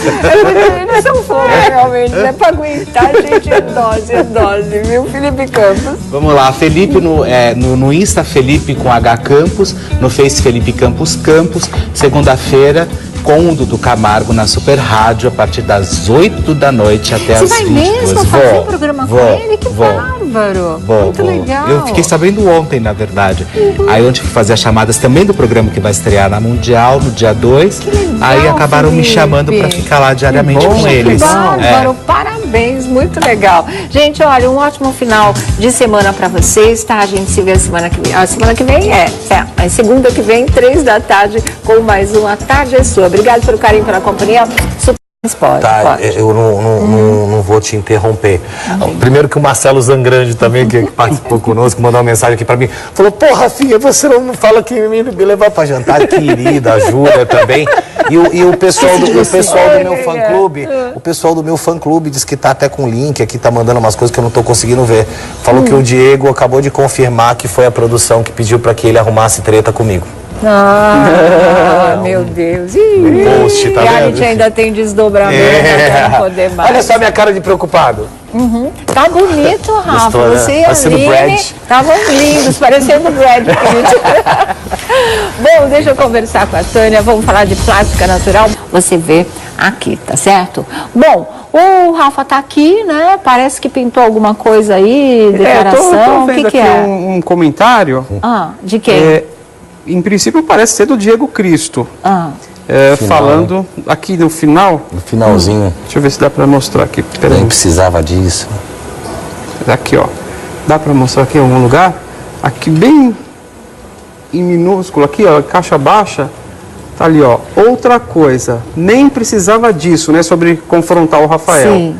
Ele é tão fofo, realmente, é pra aguentar, gente, é dose, viu, Felipe Campos? Vamos lá, Felipe no Insta, Felipe com H Campos, no Face Felipe Campos, segunda-feira, com o Dudu Camargo na Super Rádio, a partir das 8 da noite até as 22. Você vai mesmo fazer o programa com ele? Que bárbaro! Muito legal! Eu fiquei sabendo ontem, na verdade. Aí eu tive que fazer as chamadas também do programa que vai estrear na Mundial, no dia 2. Que legal, aí acabaram Felipe. me chamando para ficar lá diariamente com eles. Que bárbaro! Parabéns, muito legal. Gente, olha, um ótimo final de semana para vocês, tá? A gente se vê a semana que vem. A semana que vem é segunda que vem, 3 da tarde, com mais uma Tarde é Sua. Obrigado pelo carinho, pela companhia. Pode. Eu não vou te interromper. Primeiro que o Marcelo Zangrande também, que participou conosco, mandou uma mensagem aqui pra mim. Falou, pô, Rafinha, você não fala que me levar pra jantar, querida, a Júlia também. E o pessoal do meu fã-clube, o pessoal do meu fã-clube diz que tá até com link aqui, tá mandando umas coisas que eu não tô conseguindo ver. Falou que o Diego acabou de confirmar que foi a produção que pediu pra que ele arrumasse treta comigo. Meu Deus. Post, tá vendo? A gente ainda tem desdobramento até não poder mais. Olha só a minha cara de preocupado. Tá bonito, Rafa. Gostou, né? Você e a Aline estavam lindos, parecendo o Brad Pitt. Bom, deixa eu conversar com a Tânia. Vamos falar de plástica natural. Você vê aqui, tá certo? Bom, o Rafa tá aqui, né? Parece que pintou alguma coisa aí, declaração. Tô vendo o que aqui é? um comentário. De quem? Em princípio parece ser do Diego Cristo. Falando aqui no final. No finalzinho. Deixa eu ver se dá para mostrar aqui. Nem precisava disso. Aqui, ó. Dá para mostrar aqui em algum lugar? Aqui bem em minúsculo aqui, ó, caixa baixa, tá ali, ó. Outra coisa, nem precisava disso, né, sobre confrontar o Rafael. Sim.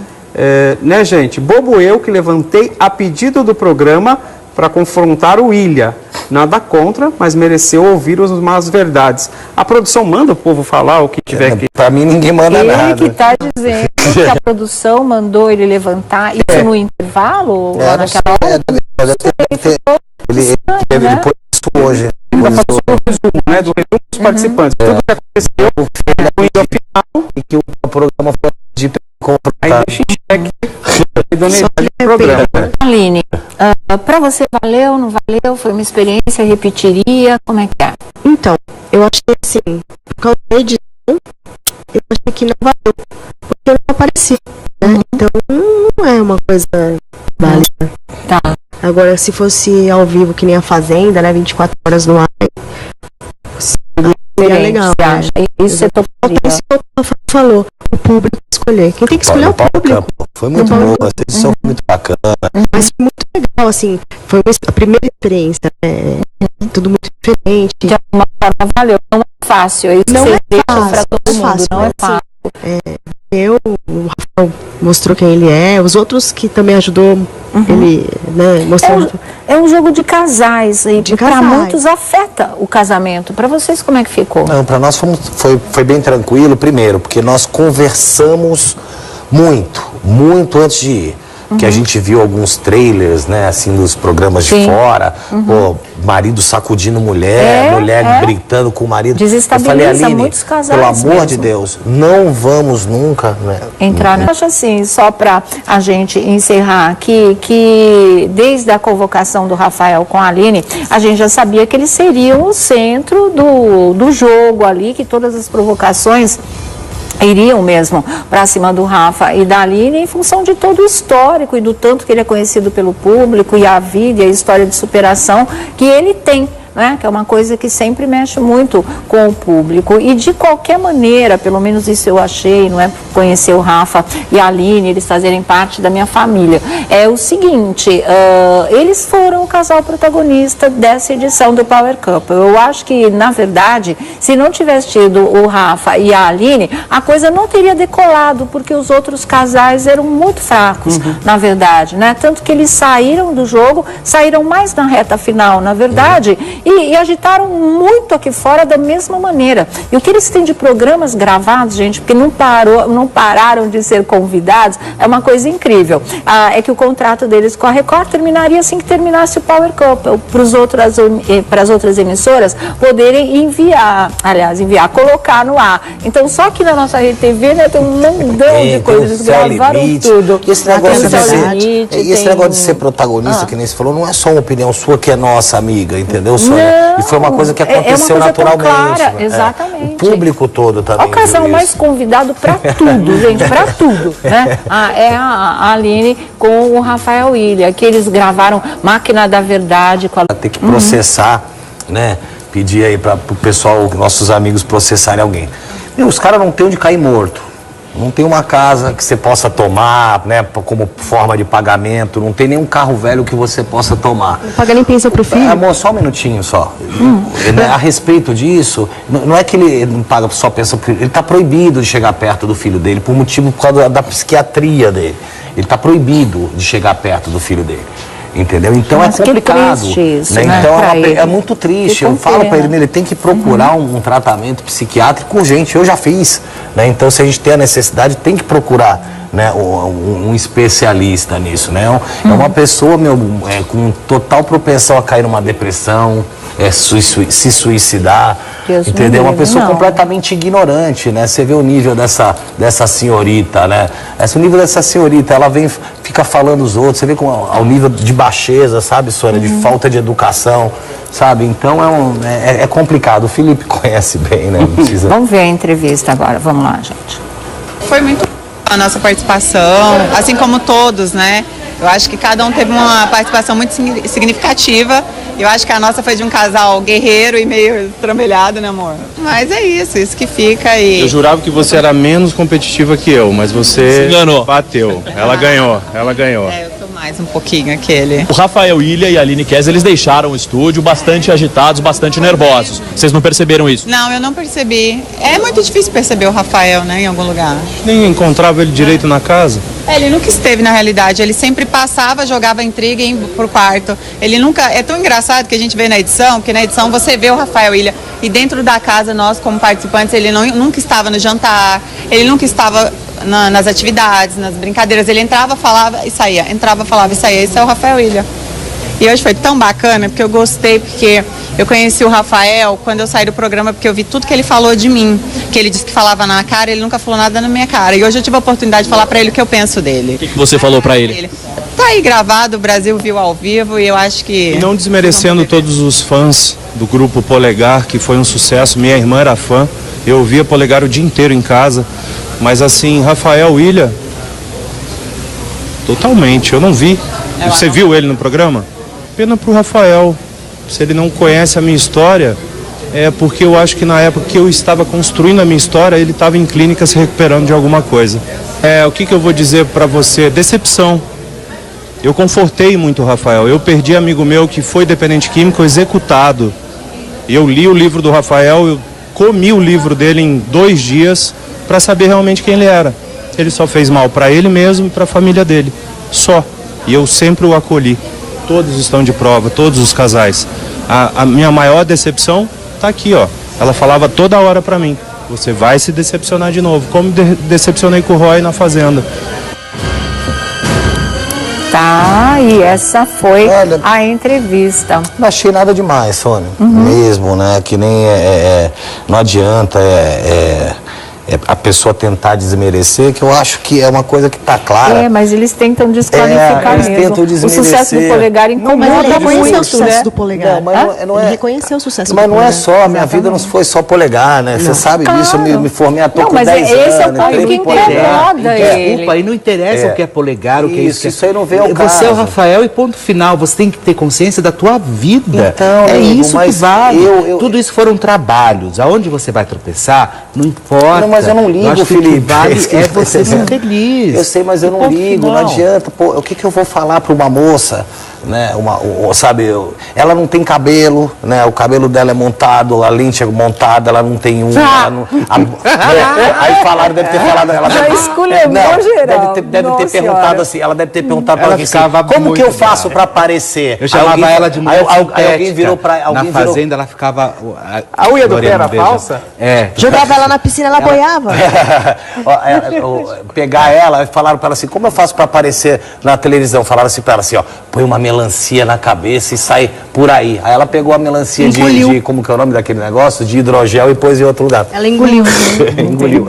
Né, gente? Bobo eu que levantei a pedido do programa para confrontar o Ilha. Nada contra, mas mereceu ouvir as más verdades. A produção manda o povo falar o que tiver que... Para mim ninguém manda nada. Ele que está dizendo que a produção mandou ele levantar isso no intervalo? Naquela hora? Ele pôs isso hoje. Ele passou o resumo, né, do resumo dos participantes. Tudo que aconteceu ao final e que o programa foi de confrontar. Aí deixa em xeque a idoneidade do programa. Aline, para você valeu, não valeu? Foi uma experiência, repetiria? Como é que é? Então, eu achei assim, por causa da edição, eu achei que não valeu, porque eu não apareci, né? Então, não é uma coisa válida. Tá. Agora, se fosse ao vivo, que nem a Fazenda, né, 24 horas no ar, seria legal. Você acha? Isso você toparia? Isso que o falou, o público escolher. Quem tem que escolher é o público. Foi muito boa, a edição foi muito bacana. Mas foi muito legal, assim, foi a primeira experiência, né? Tudo muito diferente. De alguma forma valeu, não é fácil, é isso não que é você deixa fácil, pra todo mundo, não é fácil. O Rafael mostrou quem ele é, os outros que também ajudou ele, né, mostrando. É um jogo de casais, e para muitos afeta o casamento. Para vocês, como é que ficou? Não, para nós foi bem tranquilo, primeiro, porque nós conversamos muito antes de ir. Que a gente viu alguns trailers, né, assim, dos programas de fora, pô, marido sacudindo mulher, mulher gritando com o marido. Desestabiliza, eu falei, Aline, muitos casais pelo amor mesmo de Deus, não vamos nunca, né? Entrar, né? Acho assim, só para a gente encerrar aqui, que desde a convocação do Rafael com a Aline, a gente já sabia que eles seriam o centro do jogo ali, que todas as provocações iriam mesmo para cima do Rafa e da Aline em função de todo o histórico e do tanto que ele é conhecido pelo público e a vida e a história de superação que ele tem. Né? Que é uma coisa que sempre mexe muito com o público e de qualquer maneira, pelo menos isso eu achei, não é, conhecer o Rafa e a Aline, eles fazerem parte da minha família, é o seguinte, eles foram o casal protagonista dessa edição do Power Couple. Eu acho que, na verdade, se não tivesse tido o Rafa e a Aline, a coisa não teria decolado, porque os outros casais eram muito fracos, na verdade, né? Tanto que eles saíram do jogo, saíram mais na reta final, na verdade, e agitaram muito aqui fora da mesma maneira. E o que eles têm de programas gravados, gente, porque não pararam de ser convidados, é uma coisa incrível. É que o contrato deles com a Record terminaria assim que terminasse o Power Couple, para as outras emissoras poderem enviar, colocar no ar. Então, só que na nossa Rede TV, né, tem um mundão de coisas, eles gravaram tudo. E esse negócio de ser protagonista, que nem você falou, não é só uma opinião sua que é nossa amiga, entendeu? Não, e foi uma coisa que aconteceu naturalmente. Clara, exatamente. O público todo também. É o casal mais convidado para tudo, gente, para tudo. Né? É a Aline com o Rafael Ilha, que eles gravaram Máquina da Verdade. Tem que processar, né? Pedir aí para o pessoal, nossos amigos, processarem alguém. Os caras não tem onde cair morto. Não tem uma casa que você possa tomar, né, como forma de pagamento. Não tem nenhum carro velho que você possa tomar. Não paga nem pensão pro filho? Amor, só um minutinho só. A respeito disso, não é que ele não paga só pensão pro filho. Ele está proibido de chegar perto do filho dele por causa da psiquiatria dele. Ele está proibido de chegar perto do filho dele. Entendeu? Então é complicado. Isso, né? Né? Então é muito triste. Eu falo para ele tem que procurar um tratamento psiquiátrico urgente. Eu já fiz. Né? Então, se a gente tem a necessidade, tem que procurar, né, um especialista nisso. Né? É uma pessoa com total propensão a cair numa depressão, se suicidar. Deus, entendeu? Uma pessoa completamente ignorante, né? Você vê o nível dessa senhorita, né? O nível dessa senhorita, ela fica falando os outros, você vê ao nível de baixeza, sabe, Sônia? De falta de educação, sabe? Então é complicado. O Felipe conhece bem, né? Não precisa... Vamos ver a entrevista agora, vamos lá, gente. Foi muito a nossa participação, assim como todos, né? Eu acho que cada um teve uma participação muito significativa. Eu acho que a nossa foi de um casal guerreiro e meio trambelhado, né, amor? Mas é isso que fica aí. Eu jurava que você era menos competitiva que eu, mas você se enganou. Bateu. Ela ganhou. Eu tô mais. Mais um pouquinho aquele. O Rafael Ilha e a Aline Kessler, eles deixaram o estúdio bastante agitados, bastante nervosos. Vocês não perceberam isso? Não, eu não percebi. É muito difícil perceber o Rafael, né, em algum lugar. Nem encontrava ele direito na casa? Ele nunca esteve na realidade, ele sempre passava, jogava intriga e ia pro quarto. Ele nunca, é tão engraçado que a gente vê na edição, porque na edição você vê o Rafael Ilha e dentro da casa nós como participantes, ele nunca estava no jantar, ele nunca estava nas atividades, nas brincadeiras, ele entrava, falava e saía, entrava, falava e saía. Esse é o Rafael Ilha. E hoje foi tão bacana, porque eu gostei, porque eu conheci o Rafael quando eu saí do programa, porque eu vi tudo que ele falou de mim, que ele disse que falava na cara, ele nunca falou nada na minha cara. E hoje eu tive a oportunidade de falar pra ele o que eu penso dele. O que você falou pra ele? Tá aí gravado, o Brasil viu ao vivo e eu acho que... E não desmerecendo todos os fãs do grupo Polegar, que foi um sucesso, minha irmã era fã, eu ouvia Polegar o dia inteiro em casa, mas assim, Rafael Ilha, totalmente, eu não vi. Você viu ele no programa? Pena pro Rafael, se ele não conhece a minha história, é porque eu acho que na época que eu estava construindo a minha história, ele estava em clínica se recuperando de alguma coisa. O que eu vou dizer para você? Decepção. Eu confortei muito o Rafael, eu perdi amigo meu que foi dependente químico executado. Eu li o livro do Rafael, eu comi o livro dele em 2 dias para saber realmente quem ele era. Ele só fez mal para ele mesmo e para a família dele, só. E eu sempre o acolhi. Todos estão de prova, todos os casais. A minha maior decepção tá aqui, ó. Ela falava toda hora pra mim: você vai se decepcionar de novo, como decepcionei com o Roy na Fazenda. Tá, e essa foi a entrevista. Não achei nada demais, Sônia. Mesmo, né? Que nem não adianta a pessoa tentar desmerecer, que eu acho que é uma coisa que está clara. Mas eles tentam desqualificar eles mesmo. Tentam desmerecer. O sucesso do Polegar incomoda muito, o sucesso do Polegar. Ele reconheceu o sucesso do Polegar. Mas não é só, a minha vida não foi só Polegar, né? Você sabe disso, eu me formei há pouco com 10 anos. Mas esse é o ponto que incomoda ele. Desculpa, aí não interessa o que é Polegar, o que é isso. Isso aí não vem ao caso. Você é o Rafael e ponto final. Você tem que ter consciência da tua vida. Então, é amigo, isso que vale. Tudo isso foram trabalhos. Aonde você vai tropeçar, não importa. Não, mas eu não ligo, Felipe. Vale é você ser feliz. Eu sei, mas eu não ligo, não adianta. Pô, o que eu vou falar para uma moça, né? Sabe, ela não tem cabelo, né? O cabelo dela é montado, a lente é montada, ela não tem unha. Aí falaram, deve ter falado. Ela deve ter perguntado assim, ela deve ter perguntado para ela assim, como que eu faço para aparecer? Eu chamava ela de mulher alguém virou para na Fazenda ela ficava... A unha do pé era falsa? Jogava ela na piscina, ela boiava. Pegar ela, falaram para ela assim, como eu faço para aparecer na televisão? Falaram assim para ela assim, ó, põe uma melancia na cabeça e sai por aí. Aí ela pegou a melancia de como que é o nome daquele negócio? De hidrogel e pôs em outro lugar. Ela engoliu. Engoliu.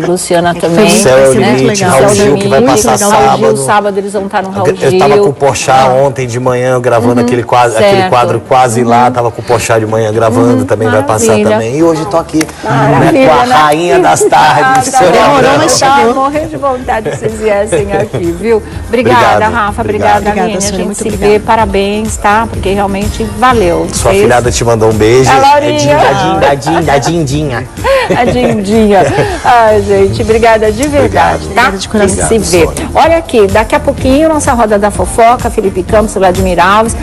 Luciana também. Céu Limite, Raul Gil, que vai passar sábado. Sábado eles vão estar no Raul Gil. Eu tava com o Porchat ontem de manhã gravando aquele quadro quase lá, tava com o Porchat de manhã gravando, também vai passar também. E hoje tô aqui, né, com a rainha das tardes. Morrer de vontade que vocês viessem aqui, viu? Obrigada, Rafa. Obrigada, Aline. A gente se vê. Parabéns, tá? Porque realmente valeu. Sua filhada te mandou um beijo. A Dindinha. A Dindinha. Ai, gente, obrigada de verdade, tá? De coração. A gente se vê. Olha aqui, daqui a pouquinho, nossa roda da fofoca, Felipe Campos, Vladimir Alves.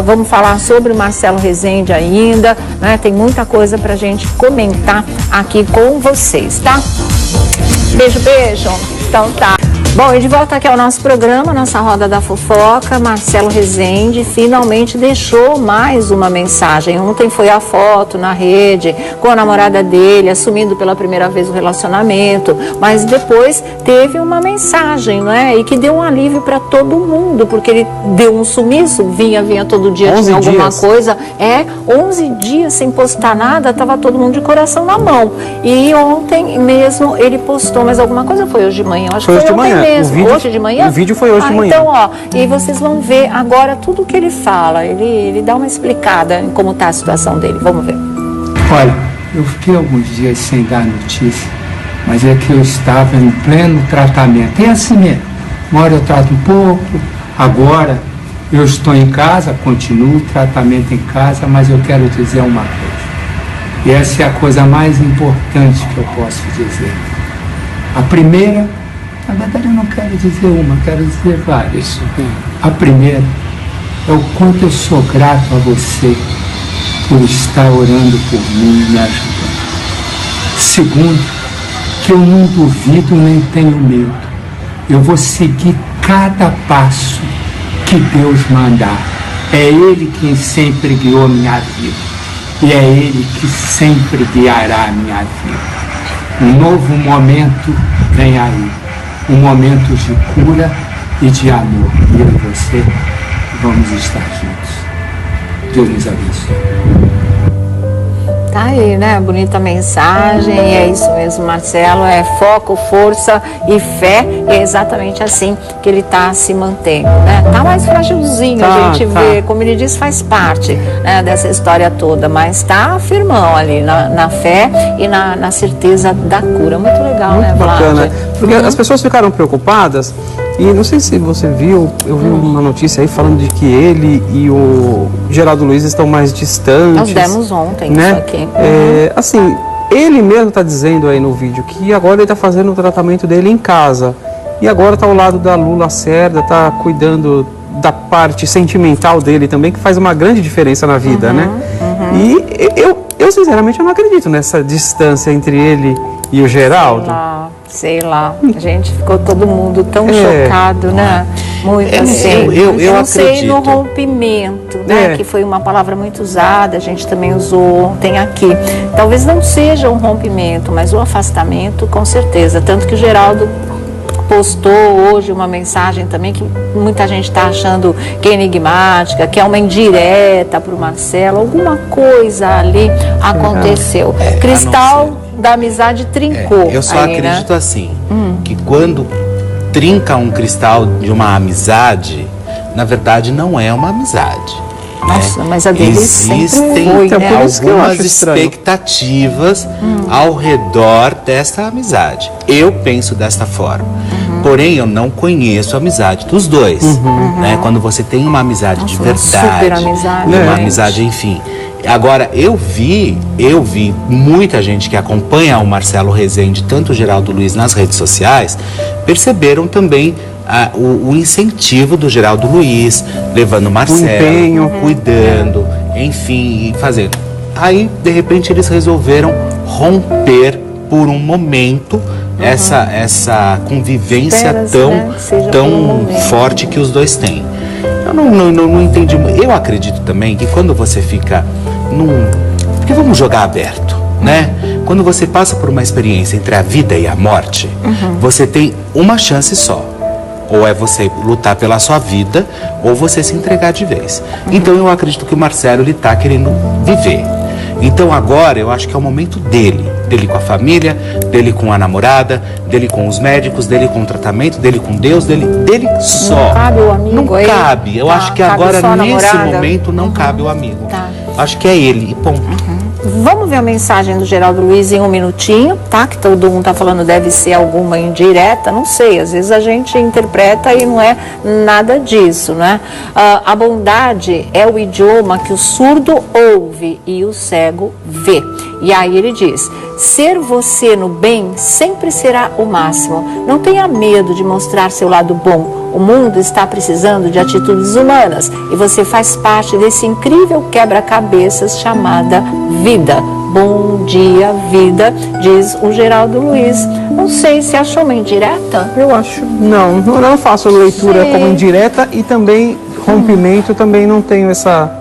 Vamos falar sobre o Marcelo Rezende ainda, né? Tem muita coisa pra gente comentar aqui com vocês, tá? Beijo, beijo. Então tá. Bom, e de volta aqui ao nosso programa, nossa roda da fofoca, Marcelo Rezende finalmente deixou mais uma mensagem. Ontem foi a foto na rede com a namorada dele, assumindo pela primeira vez o relacionamento, mas depois teve uma mensagem, não é? E que deu um alívio para todo mundo, porque ele deu um sumiço, vinha todo dia, tinha alguma coisa. 11 dias sem postar nada, tava todo mundo de coração na mão. E ontem mesmo ele postou, mas alguma coisa foi hoje de manhã, acho que foi ontem mesmo. Hoje de manhã? O vídeo foi hoje de manhã. Então, ó, e vocês vão ver agora tudo que ele fala. Ele dá uma explicada em como está a situação dele. Vamos ver. Olha, eu fiquei alguns dias sem dar notícia, mas é que eu estava em pleno tratamento. É assim mesmo. Uma hora eu trato um pouco, agora eu estou em casa, continuo o tratamento em casa, mas eu quero dizer uma coisa. E essa é a coisa mais importante que eu posso dizer. A primeira Na verdade, eu não quero dizer uma, quero dizer várias. A primeira é o quanto eu sou grato a você por estar orando por mim e me ajudando. Segundo, que eu não duvido nem tenho medo. Eu vou seguir cada passo que Deus mandar. É Ele quem sempre guiou minha vida. E é Ele que sempre guiará a minha vida. Um novo momento vem aí. Um momento de cura e de amor. E eu e você vamos estar juntos. Deus nos abençoe. Tá aí, né? Bonita mensagem, e é isso mesmo, Marcelo, é foco, força e fé, e é exatamente assim que ele tá se mantendo, né? Tá mais fragilzinho, a gente vê, como ele diz, faz parte, né, dessa história toda, mas tá firmão ali na fé e na certeza da cura. Muito legal, muito, né, Vlad? Bacana, porque as pessoas ficaram preocupadas. E não sei se você viu, eu vi uma notícia aí falando de que ele e o Geraldo Luiz estão mais distantes. Nós demos ontem, né? Isso aqui. Assim, ele mesmo está dizendo aí no vídeo que agora ele está fazendo o tratamento dele em casa. E agora está ao lado da Lula Lacerda, está cuidando da parte sentimental dele também, que faz uma grande diferença na vida, né? E eu sinceramente eu não acredito nessa distância entre ele e o Geraldo. Sei lá, a gente ficou todo mundo tão chocado, né? Muito assim. Eu não sei no rompimento, né? Que foi uma palavra muito usada, a gente também usou ontem aqui. Talvez não seja um rompimento, mas o afastamento, com certeza. Tanto que o Geraldo postou hoje uma mensagem também que muita gente está achando que é enigmática, que é uma indireta para o Marcelo. Alguma coisa ali aconteceu. Cristal da amizade trincou. Eu só aí, acredito né? assim, que quando trinca um cristal de uma amizade, na verdade não é uma amizade. Nossa, mas a dele existem foi, né? algumas expectativas ao redor desta amizade. Eu penso desta forma. Porém, eu não conheço a amizade dos dois. Né? Quando você tem uma amizade de verdade, super amizade, uma amizade, enfim. Agora, eu vi muita gente que acompanha o Marcelo Rezende, tanto o Geraldo Luiz nas redes sociais, perceberam também o incentivo do Geraldo Luiz, levando o Marcelo, cuidando, enfim, fazendo. Aí, de repente, eles resolveram romper por um momento essa convivência tão forte que os dois têm. Eu não entendi. Eu acredito também que quando você fica porque vamos jogar aberto, né? Quando você passa por uma experiência entre a vida e a morte, você tem uma chance só. Ou é você lutar pela sua vida, ou você se entregar de vez. Então eu acredito que o Marcelo, ele tá querendo viver. Então agora eu acho que é o momento dele com a família, dele com a namorada, dele com os médicos, dele com o tratamento, dele com Deus, dele só. Não cabe o amigo. Não cabe. Eu acho que agora, nesse momento, não cabe o amigo. Acho que é ele, e ponto. Vamos ver a mensagem do Geraldo Luiz em um minutinho, tá? Que todo mundo tá falando deve ser alguma indireta, não sei, às vezes a gente interpreta e não é nada disso, né? A bondade é o idioma que o surdo ouve e o cego vê. E aí ele diz: ser você no bem sempre será o máximo. Não tenha medo de mostrar seu lado bom. O mundo está precisando de atitudes humanas e você faz parte desse incrível quebra-cabeças chamada vida. Bom dia, vida, diz o Geraldo Luiz. Não sei se achou uma indireta. Eu acho, não faço leitura como indireta e também rompimento, também não tenho essa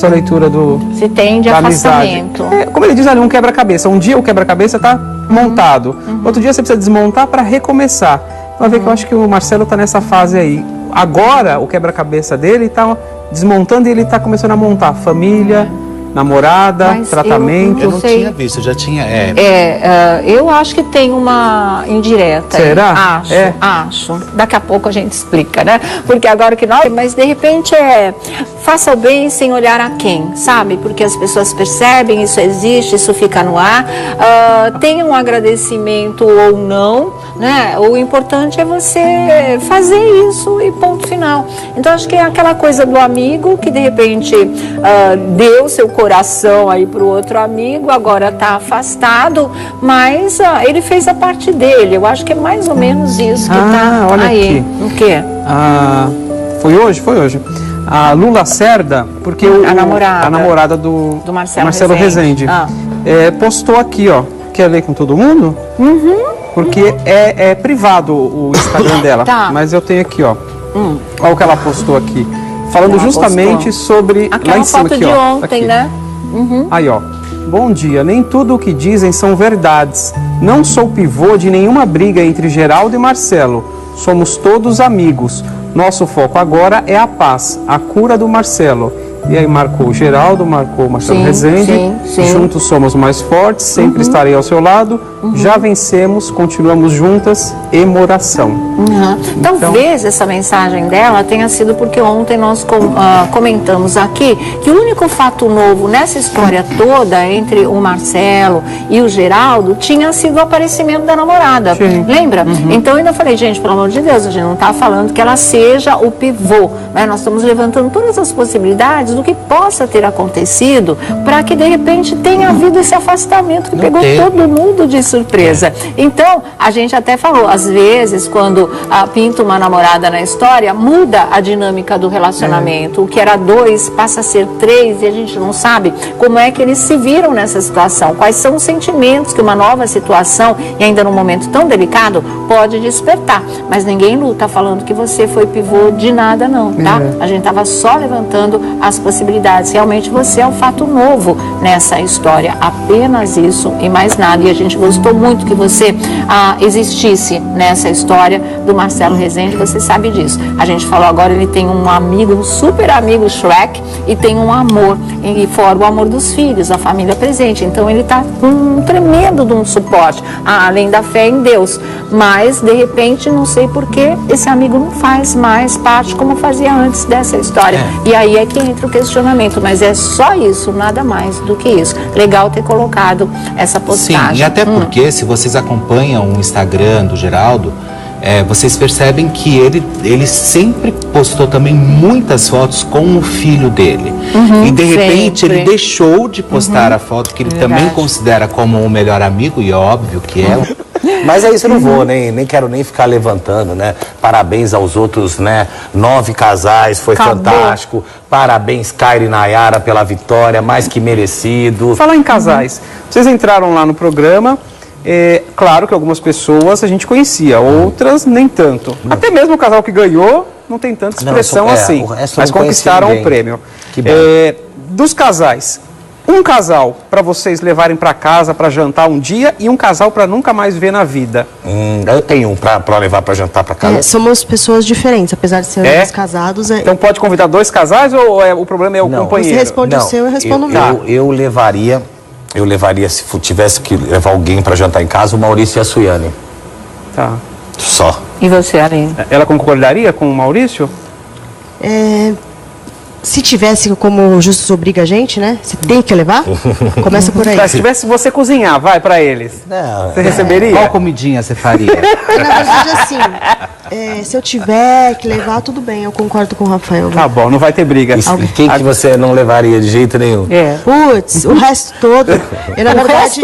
leitura se tem de afastamento. Como ele diz ali, um quebra-cabeça. Um dia o quebra-cabeça está montado, outro dia você precisa desmontar para recomeçar. Vai ver que eu acho que o Marcelo está nessa fase aí. Agora o quebra-cabeça dele está desmontando e ele está começando a montar família, namorada, tratamento. Eu não tinha visto, eu já tinha. Eu acho que tem uma indireta. Será? Acho. Daqui a pouco a gente explica, né? Porque agora que nós. Mas de repente faça o bem sem olhar a quem, sabe? Porque as pessoas percebem, isso existe, isso fica no ar. Tenha um agradecimento ou não, né? O importante é você fazer isso e ponto final. Então acho que é aquela coisa do amigo que de repente deu seu coração aí para o outro amigo, agora está afastado, mas ele fez a parte dele. Eu acho que é mais ou menos isso que está aí. Aqui. O quê? Foi hoje? Foi hoje. A Lu Lacerda, porque a namorada do Marcelo Rezende postou aqui, ó. Quer ler com todo mundo? Porque é privado o Instagram dela. Mas eu tenho aqui, ó. Olha o que ela postou aqui. Falando justamente sobre... Aquela lá em cima, foto aqui, de ó, ontem, aqui. né? Aí, ó. Bom dia. Nem tudo o que dizem são verdades. Não sou pivô de nenhuma briga entre Geraldo e Marcelo. Somos todos amigos. Nosso foco agora é a paz, a cura do Marcelo. E aí marcou o Geraldo, marcou o Marcelo Rezende. Juntos somos mais fortes, sempre estarei ao seu lado. Já vencemos, continuamos juntas, emoração. Talvez essa mensagem dela tenha sido porque ontem nós comentamos aqui que o único fato novo nessa história toda entre o Marcelo e o Geraldo tinha sido o aparecimento da namorada. Lembra? Então eu ainda falei, gente, pelo amor de Deus, a gente não está falando que ela seja o pivô, né? Nós estamos levantando todas as possibilidades do que possa ter acontecido para que de repente tenha havido esse afastamento que pegou todo mundo de surpresa. Então, a gente até falou, às vezes, quando pinta uma namorada na história, muda a dinâmica do relacionamento. O que era 2 passa a ser 3 e a gente não sabe como é que eles se viram nessa situação, quais são os sentimentos que uma nova situação, e ainda num momento tão delicado, pode despertar. Mas ninguém luta falando que você foi pivô de nada, não, tá? A gente estava só levantando as possibilidades. Realmente você é um fato novo nessa história, apenas isso e mais nada. E a gente gostou muito que você existisse nessa história do Marcelo Rezende, você sabe disso. A gente falou agora, ele tem um amigo, um super amigo Shrek, e tem um amor, e fora o amor dos filhos, a família presente. Então ele está com um tremendo de um suporte, além da fé em Deus. Mas, de repente, não sei por que esse amigo não faz mais parte como fazia antes dessa história. E aí é que entra o questionamento, mas é só isso, nada mais do que isso. Legal ter colocado essa postagem. Sim, e até porque, se vocês acompanham o Instagram do Geraldo, vocês percebem que ele sempre postou também muitas fotos com o filho dele. E de repente ele deixou de postar a foto que ele também considera como o melhor amigo, e é óbvio que é. Mas é isso, eu não vou, nem quero nem ficar levantando, né? Parabéns aos outros, né? 9 casais, foi fantástico. Parabéns, Kairi e Nayara, pela vitória, mais que merecido. Falar em casais, vocês entraram lá no programa, claro que algumas pessoas a gente conhecia, outras nem tanto. Até mesmo o casal que ganhou não tem tanta expressão assim, mas conquistaram o prêmio. Que bom. Dos casais, um casal para vocês levarem para casa para jantar um dia e um casal para nunca mais ver na vida. Eu tenho um para levar para jantar para casa. Somos pessoas diferentes, apesar de sermos casados. Então pode convidar 2 casais ou o problema é o companheiro? Você responde o seu, eu respondo o meu. Eu levaria, se tivesse que levar alguém para jantar em casa, o Maurício e a Suiane. Tá. Só. E você, Aline? Ela concordaria com o Maurício? Se tivesse como Justus obriga a gente, né? Você tem que levar? Começa por aí. Se tivesse você cozinhar, vai pra eles. Você receberia? Qual comidinha você faria? Na verdade, assim, se eu tiver que levar, tudo bem, eu concordo com o Rafael. Tá bom, não vai ter briga. E quem que você não levaria de jeito nenhum? Putz, o resto todo. Eu, na verdade,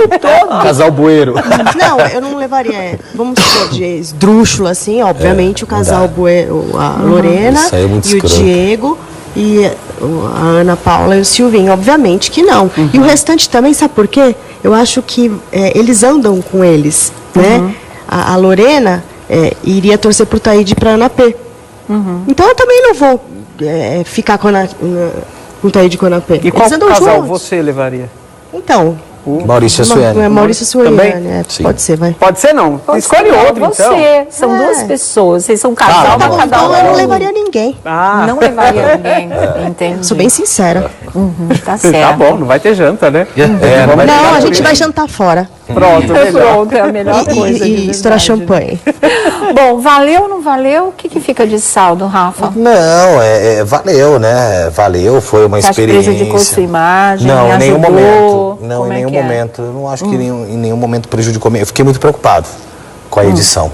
Casal bueiro. Não, eu não levaria. Vamos supor, de esdrúxulo, assim, obviamente, o casal bueiro, a Lorena e o Diego. E a Ana Paula e o Silvinho, obviamente que não. E o restante também, sabe por quê? Eu acho que eles andam com eles, né? A Lorena iria torcer pro Taíde e pra Ana P. Então eu também não vou ficar com o Taíde e com a Ana P. E qual casal você levaria? Então... Maurício e Suiane. Maurício e Suiane, pode ser, vai. Pode ser não. Escolhe outro, então. São 2 pessoas, vocês são um casal pra cada um. Então eu não levaria ninguém. Não levaria ninguém, entendi. Sou bem sincera. Tá certo. Tá bom, não vai ter janta, né? Não, a gente vai jantar fora. Pronto, Pronto, é a melhor coisa. E estourar champanhe. Bom, valeu ou não valeu? O que fica de saldo, Rafa? Não, valeu, né? Valeu, foi uma experiência. Você prejudicou sua imagem? Não, em nenhum momento. Não, em nenhum momento. Eu não acho que em nenhum momento prejudicou. Eu fiquei muito preocupado com a edição.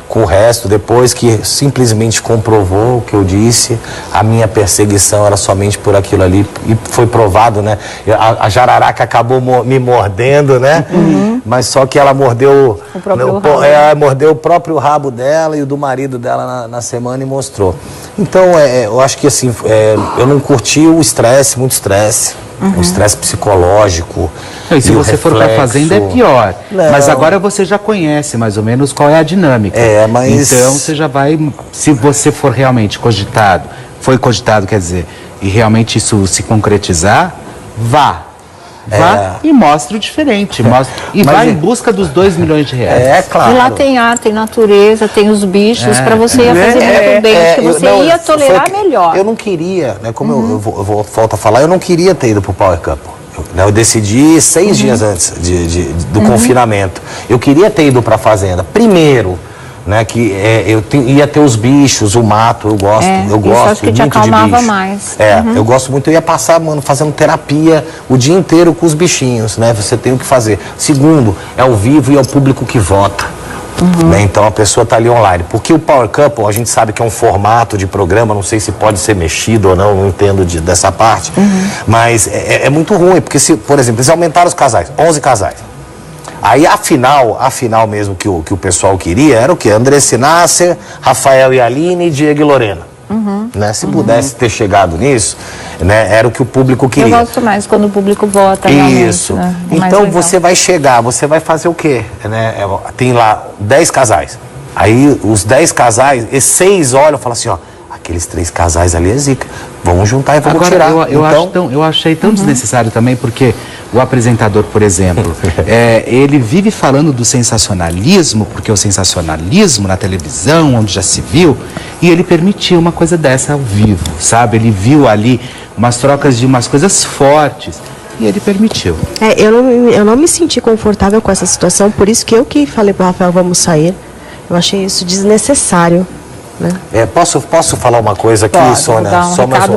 com o resto, depois que simplesmente comprovou o que eu disse, a minha perseguição era somente por aquilo ali, e foi provado, né? A jararaca acabou me mordendo, né? Mas só que ela mordeu mordeu o próprio rabo dela e o do marido dela na semana e mostrou. Então, eu acho que assim, eu não curti o estresse, muito estresse. O estresse psicológico. E se você for para a fazenda é pior. Não. Mas agora você já conhece mais ou menos qual é a dinâmica. Mas... Então você já vai, se você for realmente cogitado, foi cogitado, quer dizer, e realmente isso se concretizar, vá e mostre o diferente. Vá em busca dos 2 milhões de reais. Claro. E lá tem ar, tem natureza, tem os bichos, para você ia fazer muito bem. Acho que você ia tolerar melhor. Eu não queria, né, como eu volto a falar, eu não queria ter ido para o Power Cup. Eu decidi 6 dias antes do confinamento. Eu queria ter ido para a fazenda. Primeiro, né, que ia ter os bichos, o mato, eu gosto acho que muito te acalmava de bicho. mais. Eu gosto muito, eu ia passar, fazendo terapia o dia inteiro com os bichinhos, né? Você tem o que fazer. Segundo, é ao vivo e é o público que vota. Né? Então a pessoa está ali online. Porque o Power Couple, a gente sabe que é um formato de programa, não sei se pode ser mexido ou não entendo dessa parte, mas é muito ruim, porque se, por exemplo, eles aumentaram os casais, 11 casais. Aí a final mesmo que o pessoal queria era o quê? Andressa Nasser, Rafael e Aline, Diego e Lorena. Né? Se pudesse ter chegado nisso, né? Era o que o público queria. Eu gosto mais quando o público vota. Isso. Né? Então você vai chegar, você vai fazer o quê? Né? Tem lá 10 casais. Aí os 10 casais, e 6 olham e falam assim, ó, aqueles 3 casais ali é zica. Vamos juntar e vamos tirar. Eu achei tão desnecessário também, porque o apresentador, por exemplo, ele vive falando do sensacionalismo, porque o sensacionalismo na televisão, onde já se viu, e ele permitiu uma coisa dessa ao vivo, sabe? Ele viu ali umas trocas de umas coisas fortes e ele permitiu. Eu não me senti confortável com essa situação, por isso que eu que falei para o Rafael, vamos sair. Eu achei isso desnecessário. Né? Posso falar uma coisa aqui, Sônia? Só mais